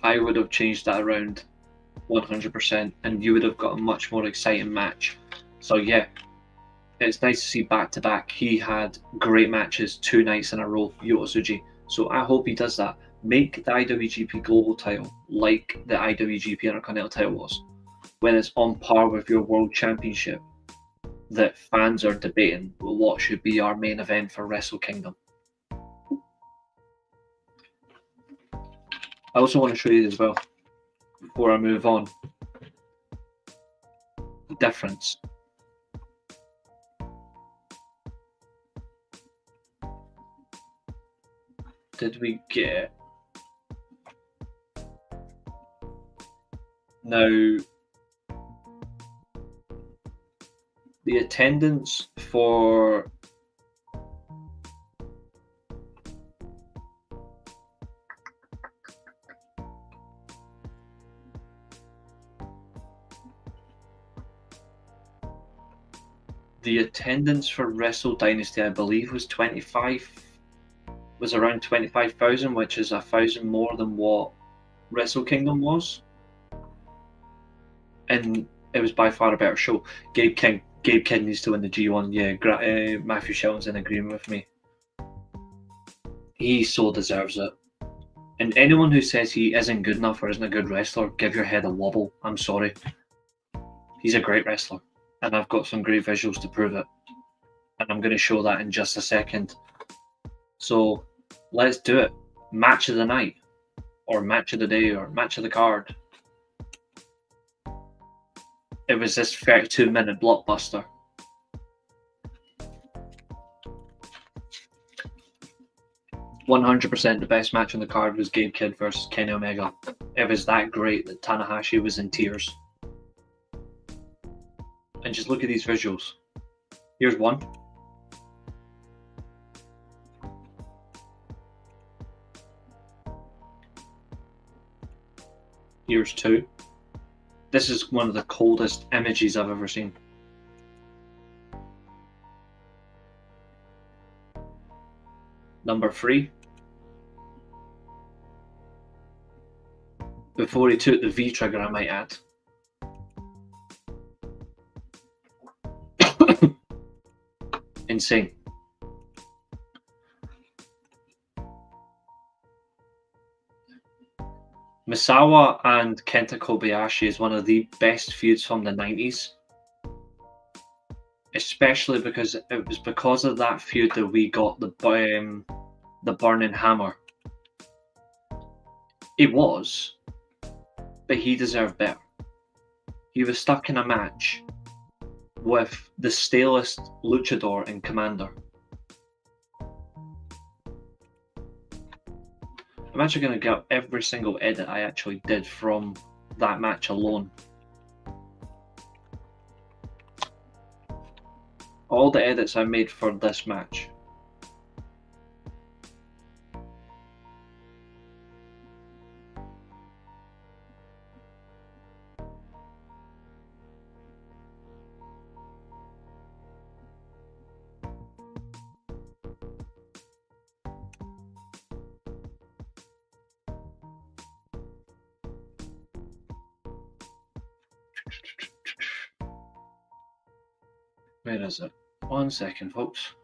I would have changed that around 100%, and you would have got a much more exciting match. So yeah, it's nice to see back to back. He had great matches 2 nights in a row, Yota Tsuji. So I hope he does that. Make the IWGP Global title like the IWGP Intercontinental title was, when it's on par with your World Championship, that fans are debating what should be our main event for Wrestle Kingdom. I also want to show you as well, before I move on, the difference. Did we get... Now, the attendance for Wrestle Dynasty, I believe, was around 25,000, which is 1,000 more than what Wrestle Kingdom was, and it was by far a better show. Gabe Kidd needs to win the G1. Yeah, Matthew Shelton's in agreement with me. He so deserves it. And anyone who says he isn't good enough or isn't a good wrestler, give your head a wobble. I'm sorry. He's a great wrestler, and I've got some great visuals to prove it. And I'm going to show that in just a second. So let's do it. Match of the night, or match of the day, or match of the card. It was this 32-minute blockbuster. %, the best match on the card was Gabe Kidd versus Kenny Omega. It was that great that Tanahashi was in tears. And just look at these visuals. Here's one. Here's 2. This is one of the coldest images I've ever seen. Number 3. Before he took the V trigger, I might add. Insane. Misawa and Kenta Kobayashi is one of the best feuds from the 90s. Especially because it was because of that feud that we got the Burning Hammer. It was, but he deserved better. He was stuck in a match with the stalest luchador in Commander. I'm actually going to get every single edit I actually did from that match alone. All the edits I made for this match. Where is it? 1 second, folks.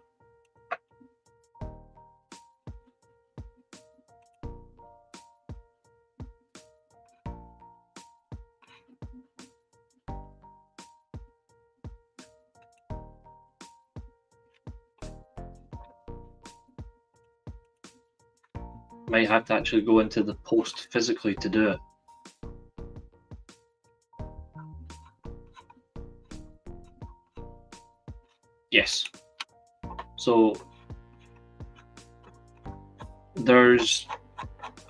Might have to actually go into the post physically to do it. Yes. So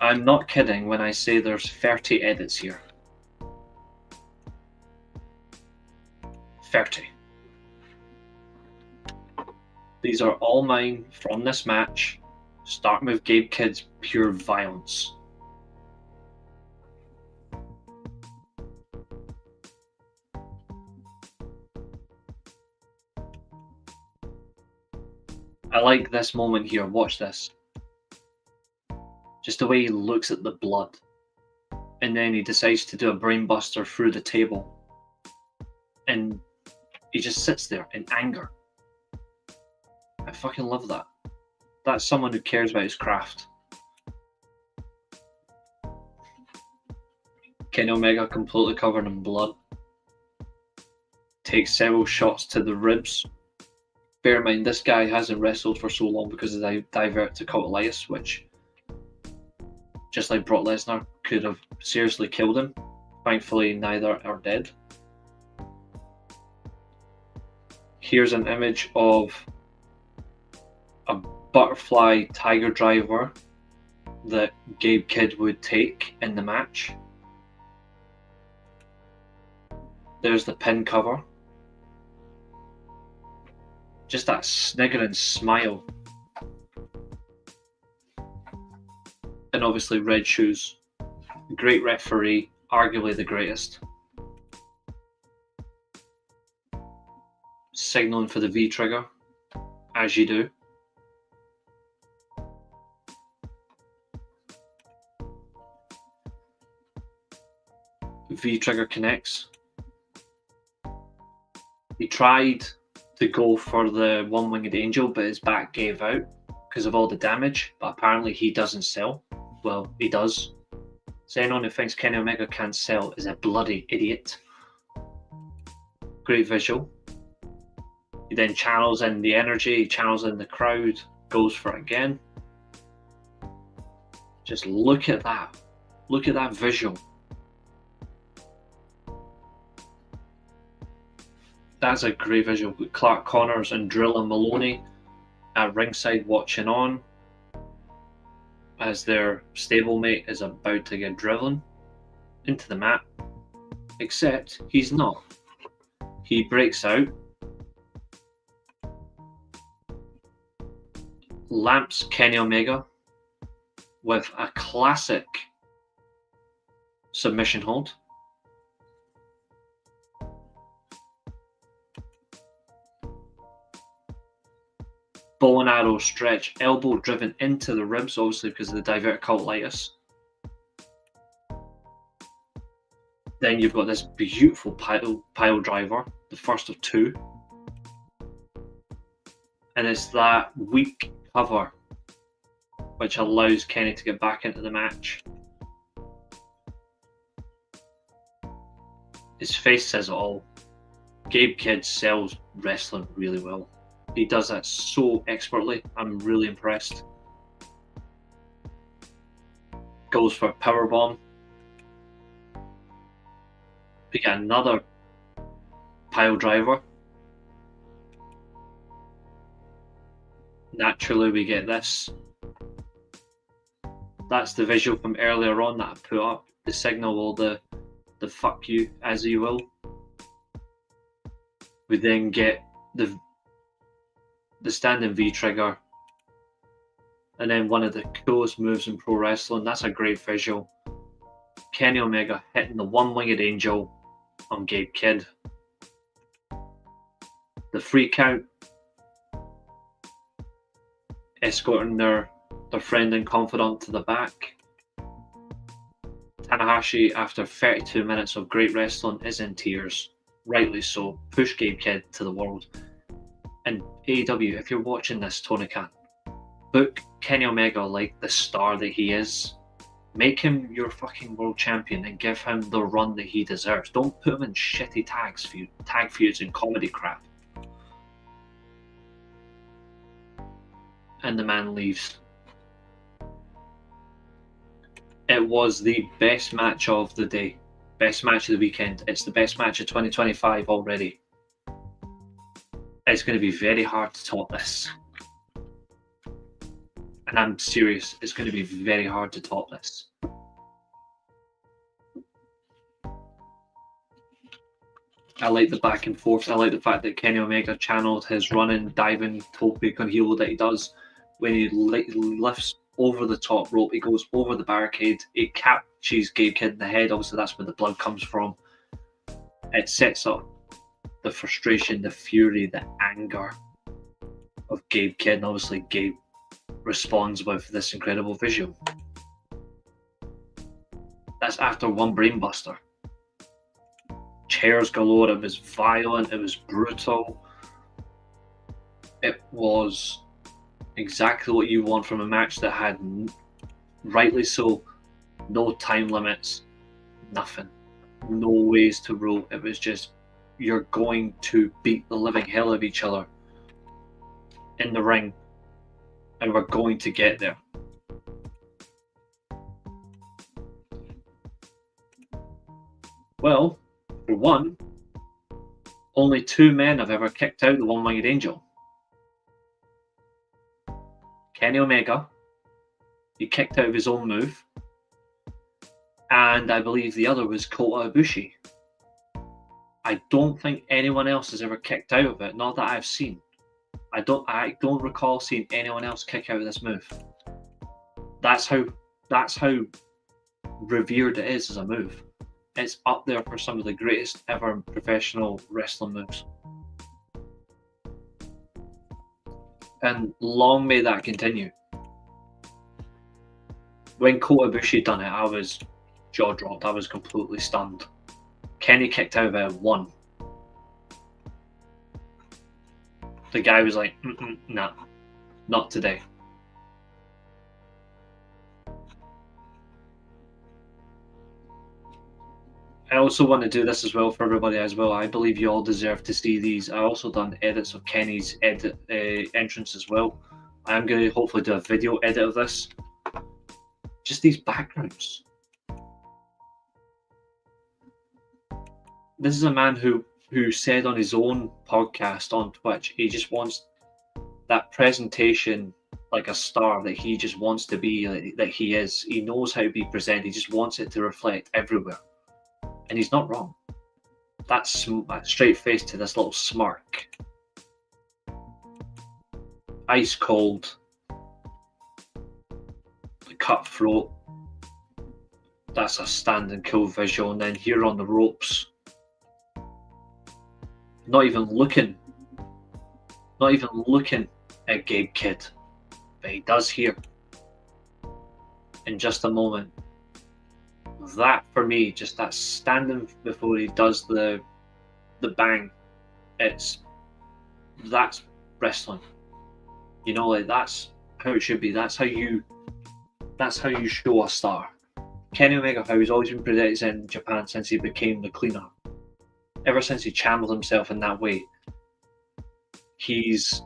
I'm not kidding when I say there's 30 edits here. 30. These are all mine from this match, starting with Gabe Kidd's pure violence. I like this moment here, watch this. Just the way he looks at the blood. And then he decides to do a brainbuster through the table. And he just sits there in anger. I fucking love that. That's someone who cares about his craft. Kenny Omega completely covered in blood. Takes several shots to the ribs. Bear in mind, this guy hasn't wrestled for so long because of the diverticulitis, which, just like Brock Lesnar, could have seriously killed him. Thankfully, neither are dead. Here's an image of a butterfly tiger driver that Gabe Kidd would take in the match. There's the pin cover. Just that sniggering smile. And obviously red shoes. Great referee, arguably the greatest. Signaling for the V trigger, as you do. V trigger connects. He tried to go for the one-winged angel, but his back gave out because of all the damage, but apparently he doesn't sell. Well, he does. So anyone who thinks Kenny Omega can't sell is a bloody idiot. Great visual. He then channels in the energy, he channels in the crowd, goes for it again. Just look at that. Look at that visual. That's a great visual with Clark Connors and Drilla Maloney at ringside watching on as their stablemate is about to get driven into the mat. Except he's not. He breaks out, lamps Kenny Omega with a classic submission hold. Bow and arrow stretch, elbow driven into the ribs, obviously because of the diverticulitis. Then you've got this beautiful pile driver, the first of two. And it's that weak cover which allows Kenny to get back into the match. His face says it all. Gabe Kidd sells wrestling really well. He does that so expertly. I'm really impressed. Goes for a powerbomb. We get another pile driver. Naturally, we get this. That's the visual from earlier on that I put up. The signal, or the fuck you, as you will. We then get the standing V trigger, and then one of the coolest moves in pro wrestling. That's a great visual. Kenny Omega hitting the one-winged angel on Gabe Kidd. The 3 count, escorting their friend and confidant to the back. Tanahashi, after 32 minutes of great wrestling, is in tears. Rightly so. Push Gabe Kidd to the world. And AEW, if you're watching this, Tony Khan, book Kenny Omega like the star that he is. Make him your fucking world champion and give him the run that he deserves. Don't put him in shitty tag feuds and comedy crap. And the man leaves. It was the best match of the day. Best match of the weekend. It's the best match of 2025 already. It's going to be very hard to top this. And I'm serious, it's going to be very hard to top this. I like the back and forth. I like the fact that Kenny Omega channeled his running, diving, tope con hilo that he does when he lifts over the top rope. He goes over the barricade. He catches Gabe Kidd in the head. Obviously, that's where the blood comes from. It sets up the frustration, the fury, the anger of Gabe Kidd. And obviously, Gabe responds with this incredible visual. That's after one brainbuster. Chairs galore. It was violent. It was brutal. It was exactly what you want from a match that had, rightly so, no time limits, nothing, no ways to rule. It was just, you're going to beat the living hell of each other in the ring, and we're going to get there. Well, for one, only 2 men have ever kicked out the one-winged angel. Kenny Omega, he kicked out of his own move, and I believe the other was Kota Ibushi. I don't think anyone else has ever kicked out of it, not that I've seen. I don't recall seeing anyone else kick out of this move. That's how revered it is as a move. It's up there for some of the greatest ever professional wrestling moves. And long may that continue. When Kota Ibushi done it, I was jaw dropped. I was completely stunned. Kenny kicked out of it at 1. The guy was like, nah, not today. I also want to do this as well for everybody as well. I believe you all deserve to see these. I also done edits of Kenny's entrance as well. I'm going to hopefully do a video edit of this. Just these backgrounds. This is a man who said on his own podcast on Twitch, he just wants that presentation like a star that he just wants to be, that he is. He knows how to be presented. He just wants it to reflect everywhere. And he's not wrong. That straight face to this little smirk. Ice cold. The cutthroat. that's a standing cool visual. And then here on the ropes, not even looking at Gabe Kidd, but he does here in just a moment. That for me, just that standing before he does the bang, that's wrestling. You know, like that's how it should be. That's how you show a star. Kenny Omega, how he's always been presented in Japan since he became the cleaner. Ever since he channeled himself in that way, he's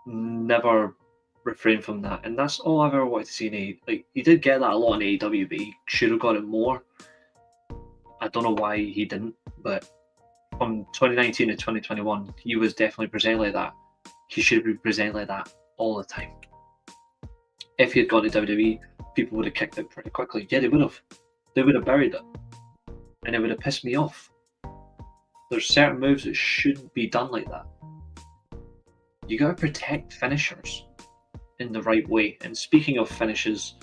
never refrained from that, and that's all I've ever wanted to see in AEW. Like, he did get that a lot in AEW, but he should have got it more. I don't know why he didn't, but from 2019 to 2021, he was definitely presented like that. He should be presented like that all the time. If he had gone to WWE, people would have kicked it pretty quickly. Yeah, they would have. They would have buried it, and it would have pissed me off. There's certain moves that shouldn't be done like that. You gotta protect finishers in the right way. And speaking of finishes,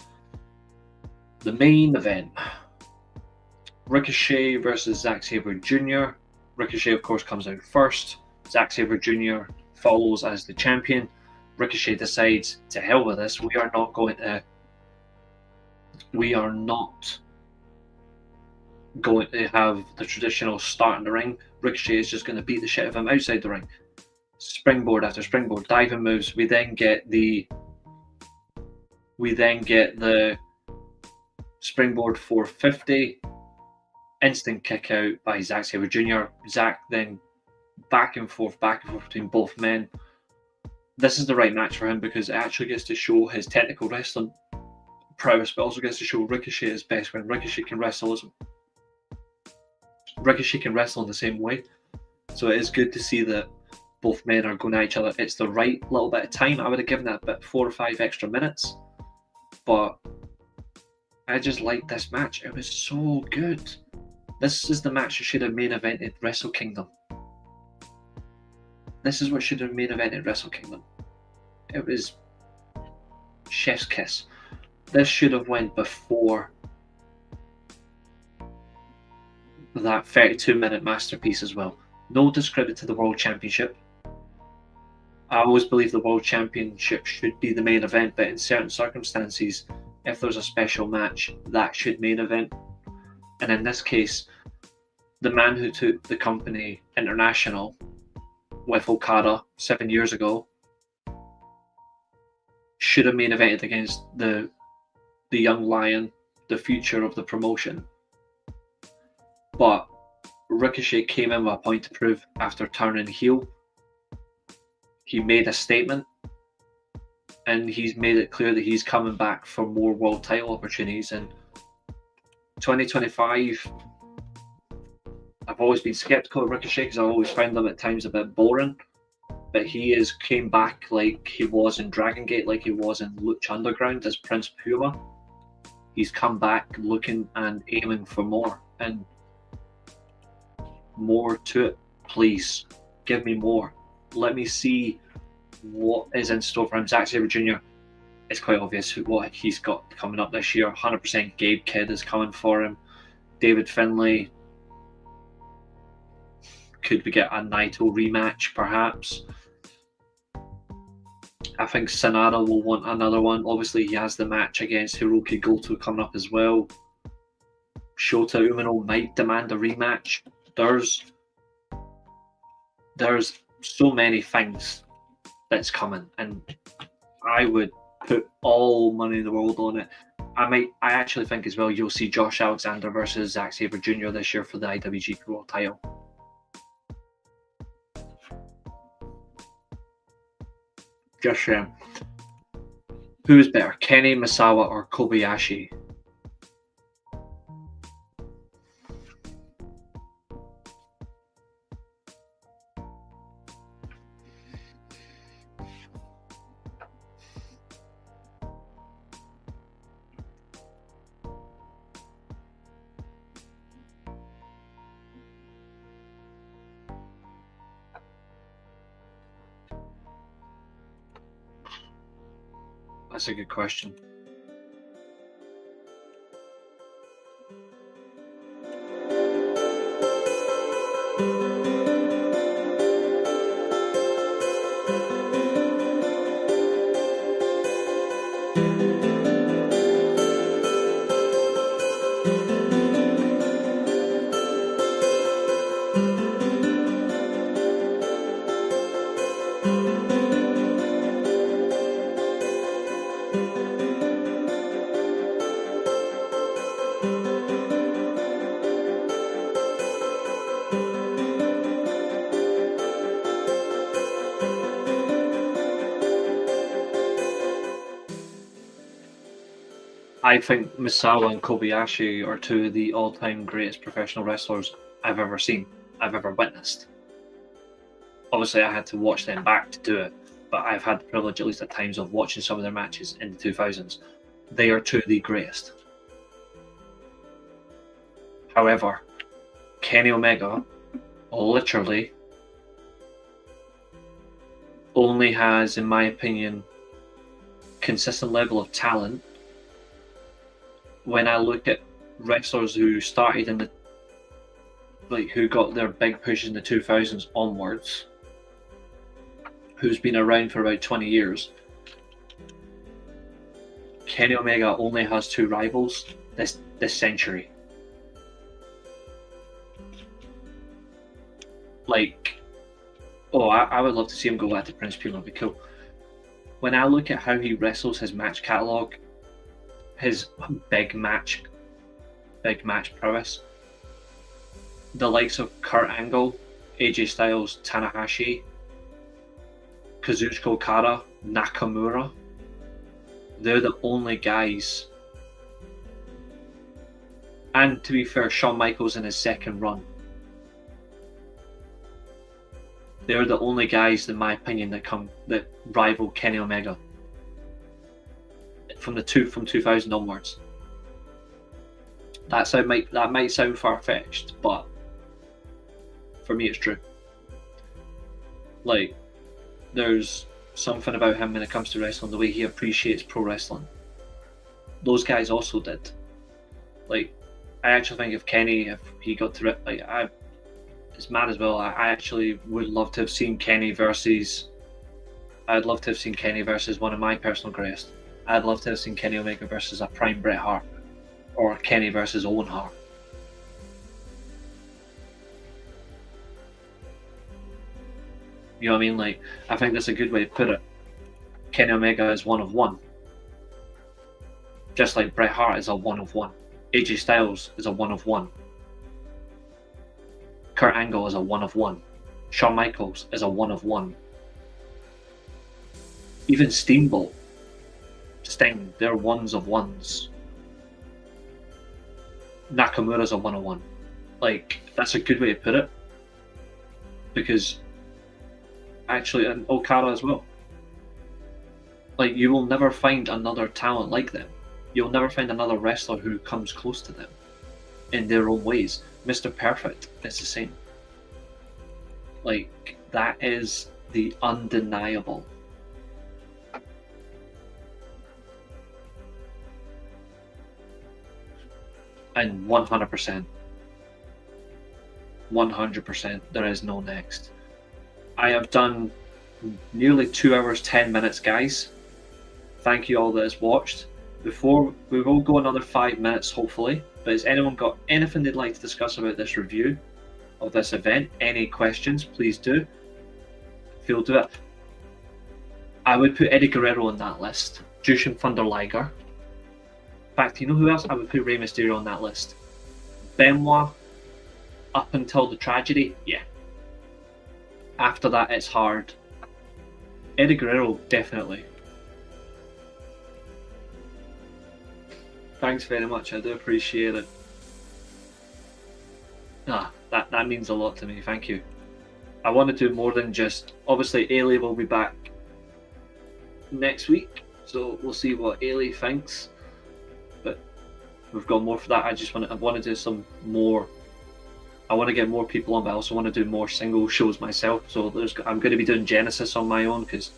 the main event, Ricochet versus Zack Sabre Jr. Ricochet, of course, comes out first. Zack Sabre Jr. follows as the champion. Ricochet decides, to hell with this, we are not going to have the traditional start in the ring. Ricochet is just going to beat the shit out of him outside the ring. Springboard after springboard, diving moves. We then get the springboard 450, instant kick out by Zack Sabre Jr. Zack then back and forth between both men. This is the right match for him because it actually gets to show his technical wrestling prowess, but also gets to show Ricochet is best when Ricochet can wrestle in the same way. So it is good to see that both men are going at each other. It's the right little bit of time. I would have given that bit 4 or 5 extra minutes, but I just liked this match. It was so good. This is the match that should have main evented Wrestle Kingdom. This is what should have main evented Wrestle Kingdom. It was chef's kiss. This should have went before that 32-minute masterpiece as well. No discredit to the World Championship. I always believe the World Championship should be the main event, but in certain circumstances, if there's a special match, that should main event. And in this case, the man who took the company international with Okada 7 years ago should have main evented against the young lion, the future of the promotion. But Ricochet came in with a point to prove after turning heel. He made a statement, and he's made it clear that he's coming back for more world title opportunities. And 2025, I've always been skeptical of Ricochet because I always found them at times a bit boring. But he came back like he was in Dragon Gate, like he was in Lucha Underground as Prince Puma. He's come back looking and aiming for more, and more to it. Please give me more. Let me see what is in store for him. Zack Sabre Jr. It's quite obvious what he's got coming up this year. 100% Gabe Kidd is coming for him. David Finlay. Could we get a Naito rematch, perhaps? I think Sanada will want another one. Obviously, he has the match against Hiroki Goto coming up as well. Shota Umino might demand a rematch. There's so many things that's coming, and I would put all money in the world on it. I actually think as well you'll see Josh Alexander versus Zack Sabre Jr. this year for the IWGP World Title. Just who is better, Kenny, Misawa, or Kobayashi? That's a good question. I think Misawa and Kobayashi are two of the all-time greatest professional wrestlers I've ever seen, I've ever witnessed. Obviously, I had to watch them back to do it, but I've had the privilege, at least at times, of watching some of their matches in the 2000s. They are two of the greatest. However, Kenny Omega literally only has, in my opinion, consistent level of talent when I look at wrestlers who started in the, who got their big push in the 2000s onwards, who's been around for about 20 years. Kenny Omega only has two rivals this century. I would love to see him go back to Prince Puma, it'd be cool. When I look at how he wrestles, his match catalogue, his big match prowess, the likes of Kurt Angle, AJ Styles, Tanahashi, Kazuchika Okada, Nakamura, they're the only guys. And to be fair, Shawn Michaels in his second run. They're the only guys, in my opinion, that rival Kenny Omega from 2000 onwards. That might sound far-fetched, but for me it's true. There's something about him when it comes to wrestling, the way he appreciates pro wrestling. Those guys also did. I actually think if he got to it, it's mad as well. I actually would love to have seen Kenny versus. I'd love to have seen Kenny versus one of my personal greatest. I'd love to have seen Kenny Omega versus a prime Bret Hart, or Kenny versus Owen Hart. You know what I mean? I think that's a good way to put it. Kenny Omega is one of one. Just like Bret Hart is a one of one. AJ Styles is a one of one. Kurt Angle is a one of one. Shawn Michaels is a one of one. Even Steamboat, Sting, they're ones of ones. Nakamura's a one of one. That's a good way to put it. Because actually, and Okada as well. You will never find another talent like them. You'll never find another wrestler who comes close to them in their own ways. Mr. Perfect, it's the same. That is the undeniable. And 100%, there is no next. I have done nearly 2 hours 10 minutes, guys. Thank you all that has watched. Before we will go another 5 minutes, hopefully. But has anyone got anything they'd like to discuss about this review of this event? Any questions? Please do. Feel to it. I would put Eddie Guerrero on that list. Jushin Thunder Liger. In fact, you know who else? I would put Rey Mysterio on that list. Benoit, up until the tragedy, yeah. After that, it's hard. Eddie Guerrero, definitely. Thanks very much, I do appreciate it. That means a lot to me, thank you. I want to do more than just... Obviously, Ailey will be back next week, so we'll see what Ailey thinks. But we've got more for that. I want to do some more... I want to get more people on, but I also want to do more single shows myself. So I'm going to be doing Genesis on my own, because...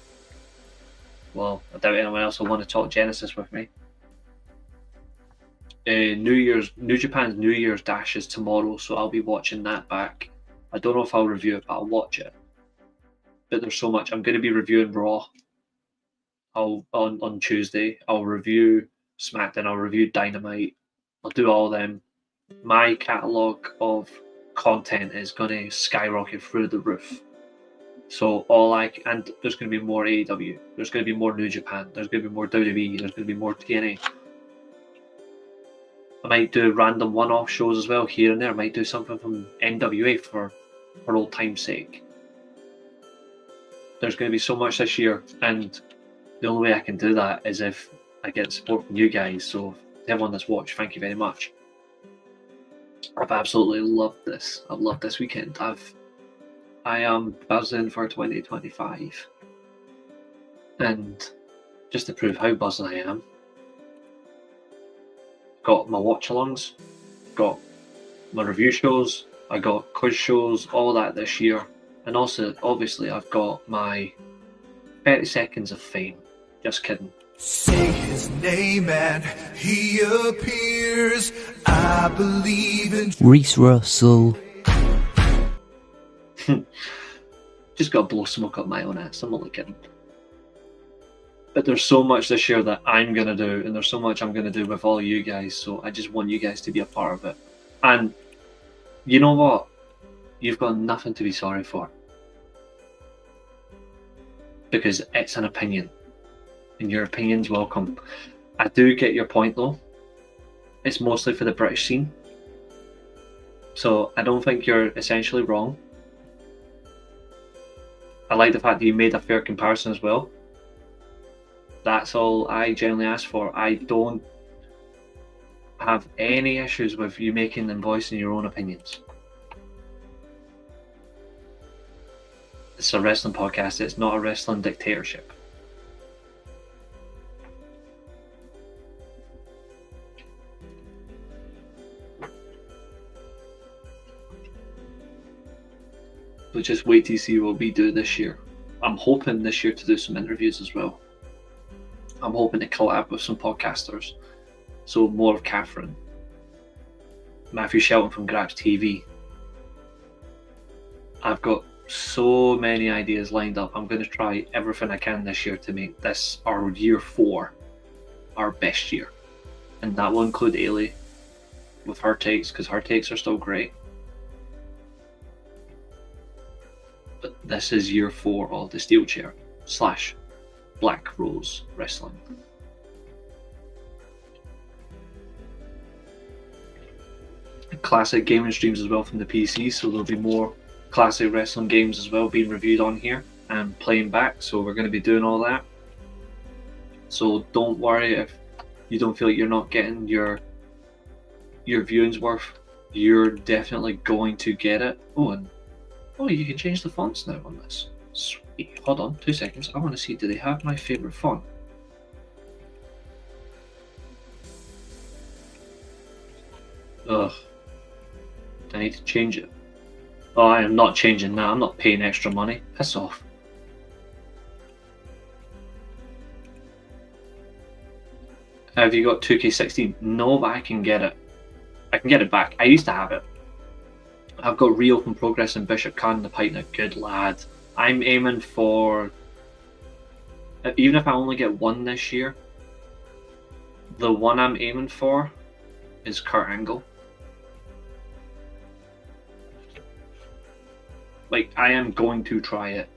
Well, I doubt anyone else will want to talk Genesis with me. New Japan's New Year's Dash is tomorrow, so I'll be watching that back. I don't know if I'll review it, but I'll watch it. But there's so much. I'm going to be reviewing Raw. On Tuesday. I'll review SmackDown. I'll review Dynamite. I'll do all of them. My catalogue of content is going to skyrocket through the roof. So and there's going to be more AEW. There's going to be more New Japan. There's going to be more WWE. There's going to be more TNA. I might do random one-off shows as well here and there. I might do something from NWA for old time's sake. There's going to be so much this year, and the only way I can do that is if I get support from you guys. So everyone that's watched, thank you very much. I've absolutely loved this. I've loved this weekend. I am buzzing for 2025. And just to prove how buzzing I am, got my watch-alongs, got my review shows, I got quiz shows, all that this year. And also, obviously, I've got my 30 seconds of fame. Just kidding. Say his name and he appears. I believe in Reece Russell. Just gotta blow smoke up my own ass. I'm only kidding. But there's so much this year that I'm gonna do, and there's so much I'm gonna do with all you guys. So I just want you guys to be a part of it. And you know what? You've got nothing to be sorry for, because it's an opinion. And your opinion's welcome. I do get your point though. It's mostly for the British scene. So I don't think you're essentially wrong. I like the fact that you made a fair comparison as well. That's all I generally ask for. I don't have any issues with you making and voicing your own opinions. It's a wrestling podcast, it's not a wrestling dictatorship. But just wait to see what we do this year. I'm hoping this year to do some interviews as well. I'm hoping to collab with some podcasters. So more of Catherine, Matthew Shelton from Grabs TV. I've got so many ideas lined up. I'm going to try everything I can this year to make this our year 4 our best year. And that will include Ailey with her takes, because her takes are still great. But this is year 4 of the Steelchair / Black Rose Wrestling. Classic gaming streams as well from the PC, so there'll be more classic wrestling games as well being reviewed on here and playing back, so we're going to be doing all that. So don't worry if you don't feel like you're not getting your viewing's worth. You're definitely going to get it. Oh, you can change the fonts now on this. Sweet. Hold on 2 seconds. I want to see, do they have my favorite font? Ugh. I need to change it. Oh, I am not changing that. I'm not paying extra money. Piss off. Have you got 2K16? No, but I can get it. I can get it back. I used to have it. I've got Reopen Progress and Bishop Khan the Pikener. Good lad. I'm aiming for... Even if I only get one this year, the one I'm aiming for is Kurt Angle. Like, I am going to try it.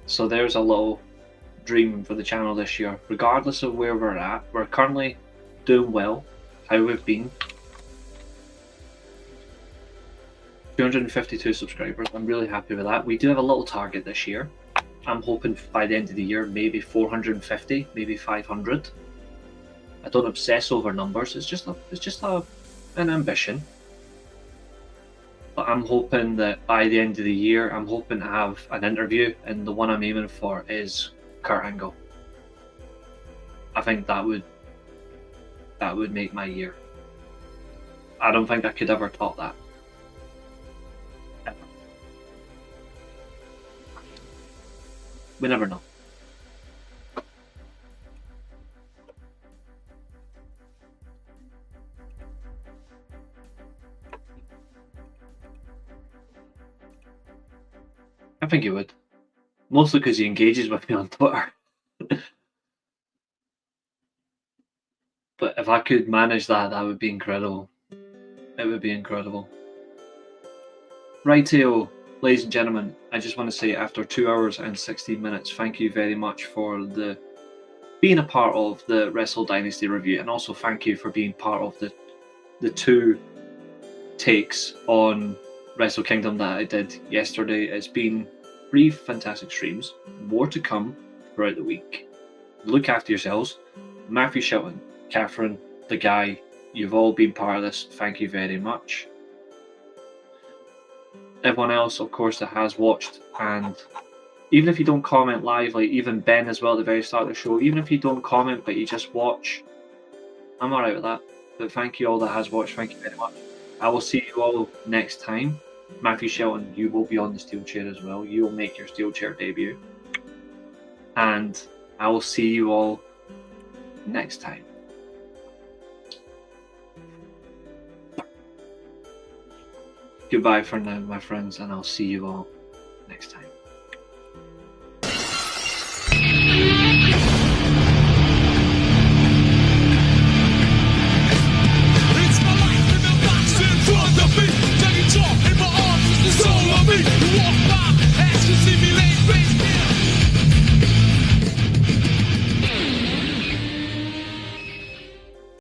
So there's a little dream for the channel this year. Regardless of where we're at, we're currently doing well, how we've been. 252 subscribers, I'm really happy with that. We do have a little target this year. I'm hoping by the end of the year, maybe 450, maybe 500. I don't obsess over numbers, it's just an ambition. But I'm hoping that by the end of the year, I'm hoping to have an interview, and the one I'm aiming for is Kurt Angle. I think that would make my year. I don't think I could ever top that. Ever. We never know. I think he would. Mostly because he engages with me on Twitter. But if I could manage that, that would be incredible. It would be incredible. Rightio, ladies and gentlemen, I just want to say after 2 hours and 16 minutes, thank you very much for being a part of the Wrestle Dynasty review, and also thank you for being part of the 2 takes on Wrestle Kingdom that I did yesterday. It's been 3 fantastic streams, more to come throughout the week. Look after yourselves. Matthew Shelton, Catherine, the guy, you've all been part of this. Thank you very much. Everyone else, of course, that has watched, and even if you don't comment live, like even Ben as well at the very start of the show, even if you don't comment but you just watch, I'm alright with that. But thank you all that has watched. Thank you very much. I will see you all next time. Matthew Shelton, you will be on the Steelchair as well. You will make your Steelchair debut. And I will see you all next time. Goodbye for now, my friends, and I'll see you all next time.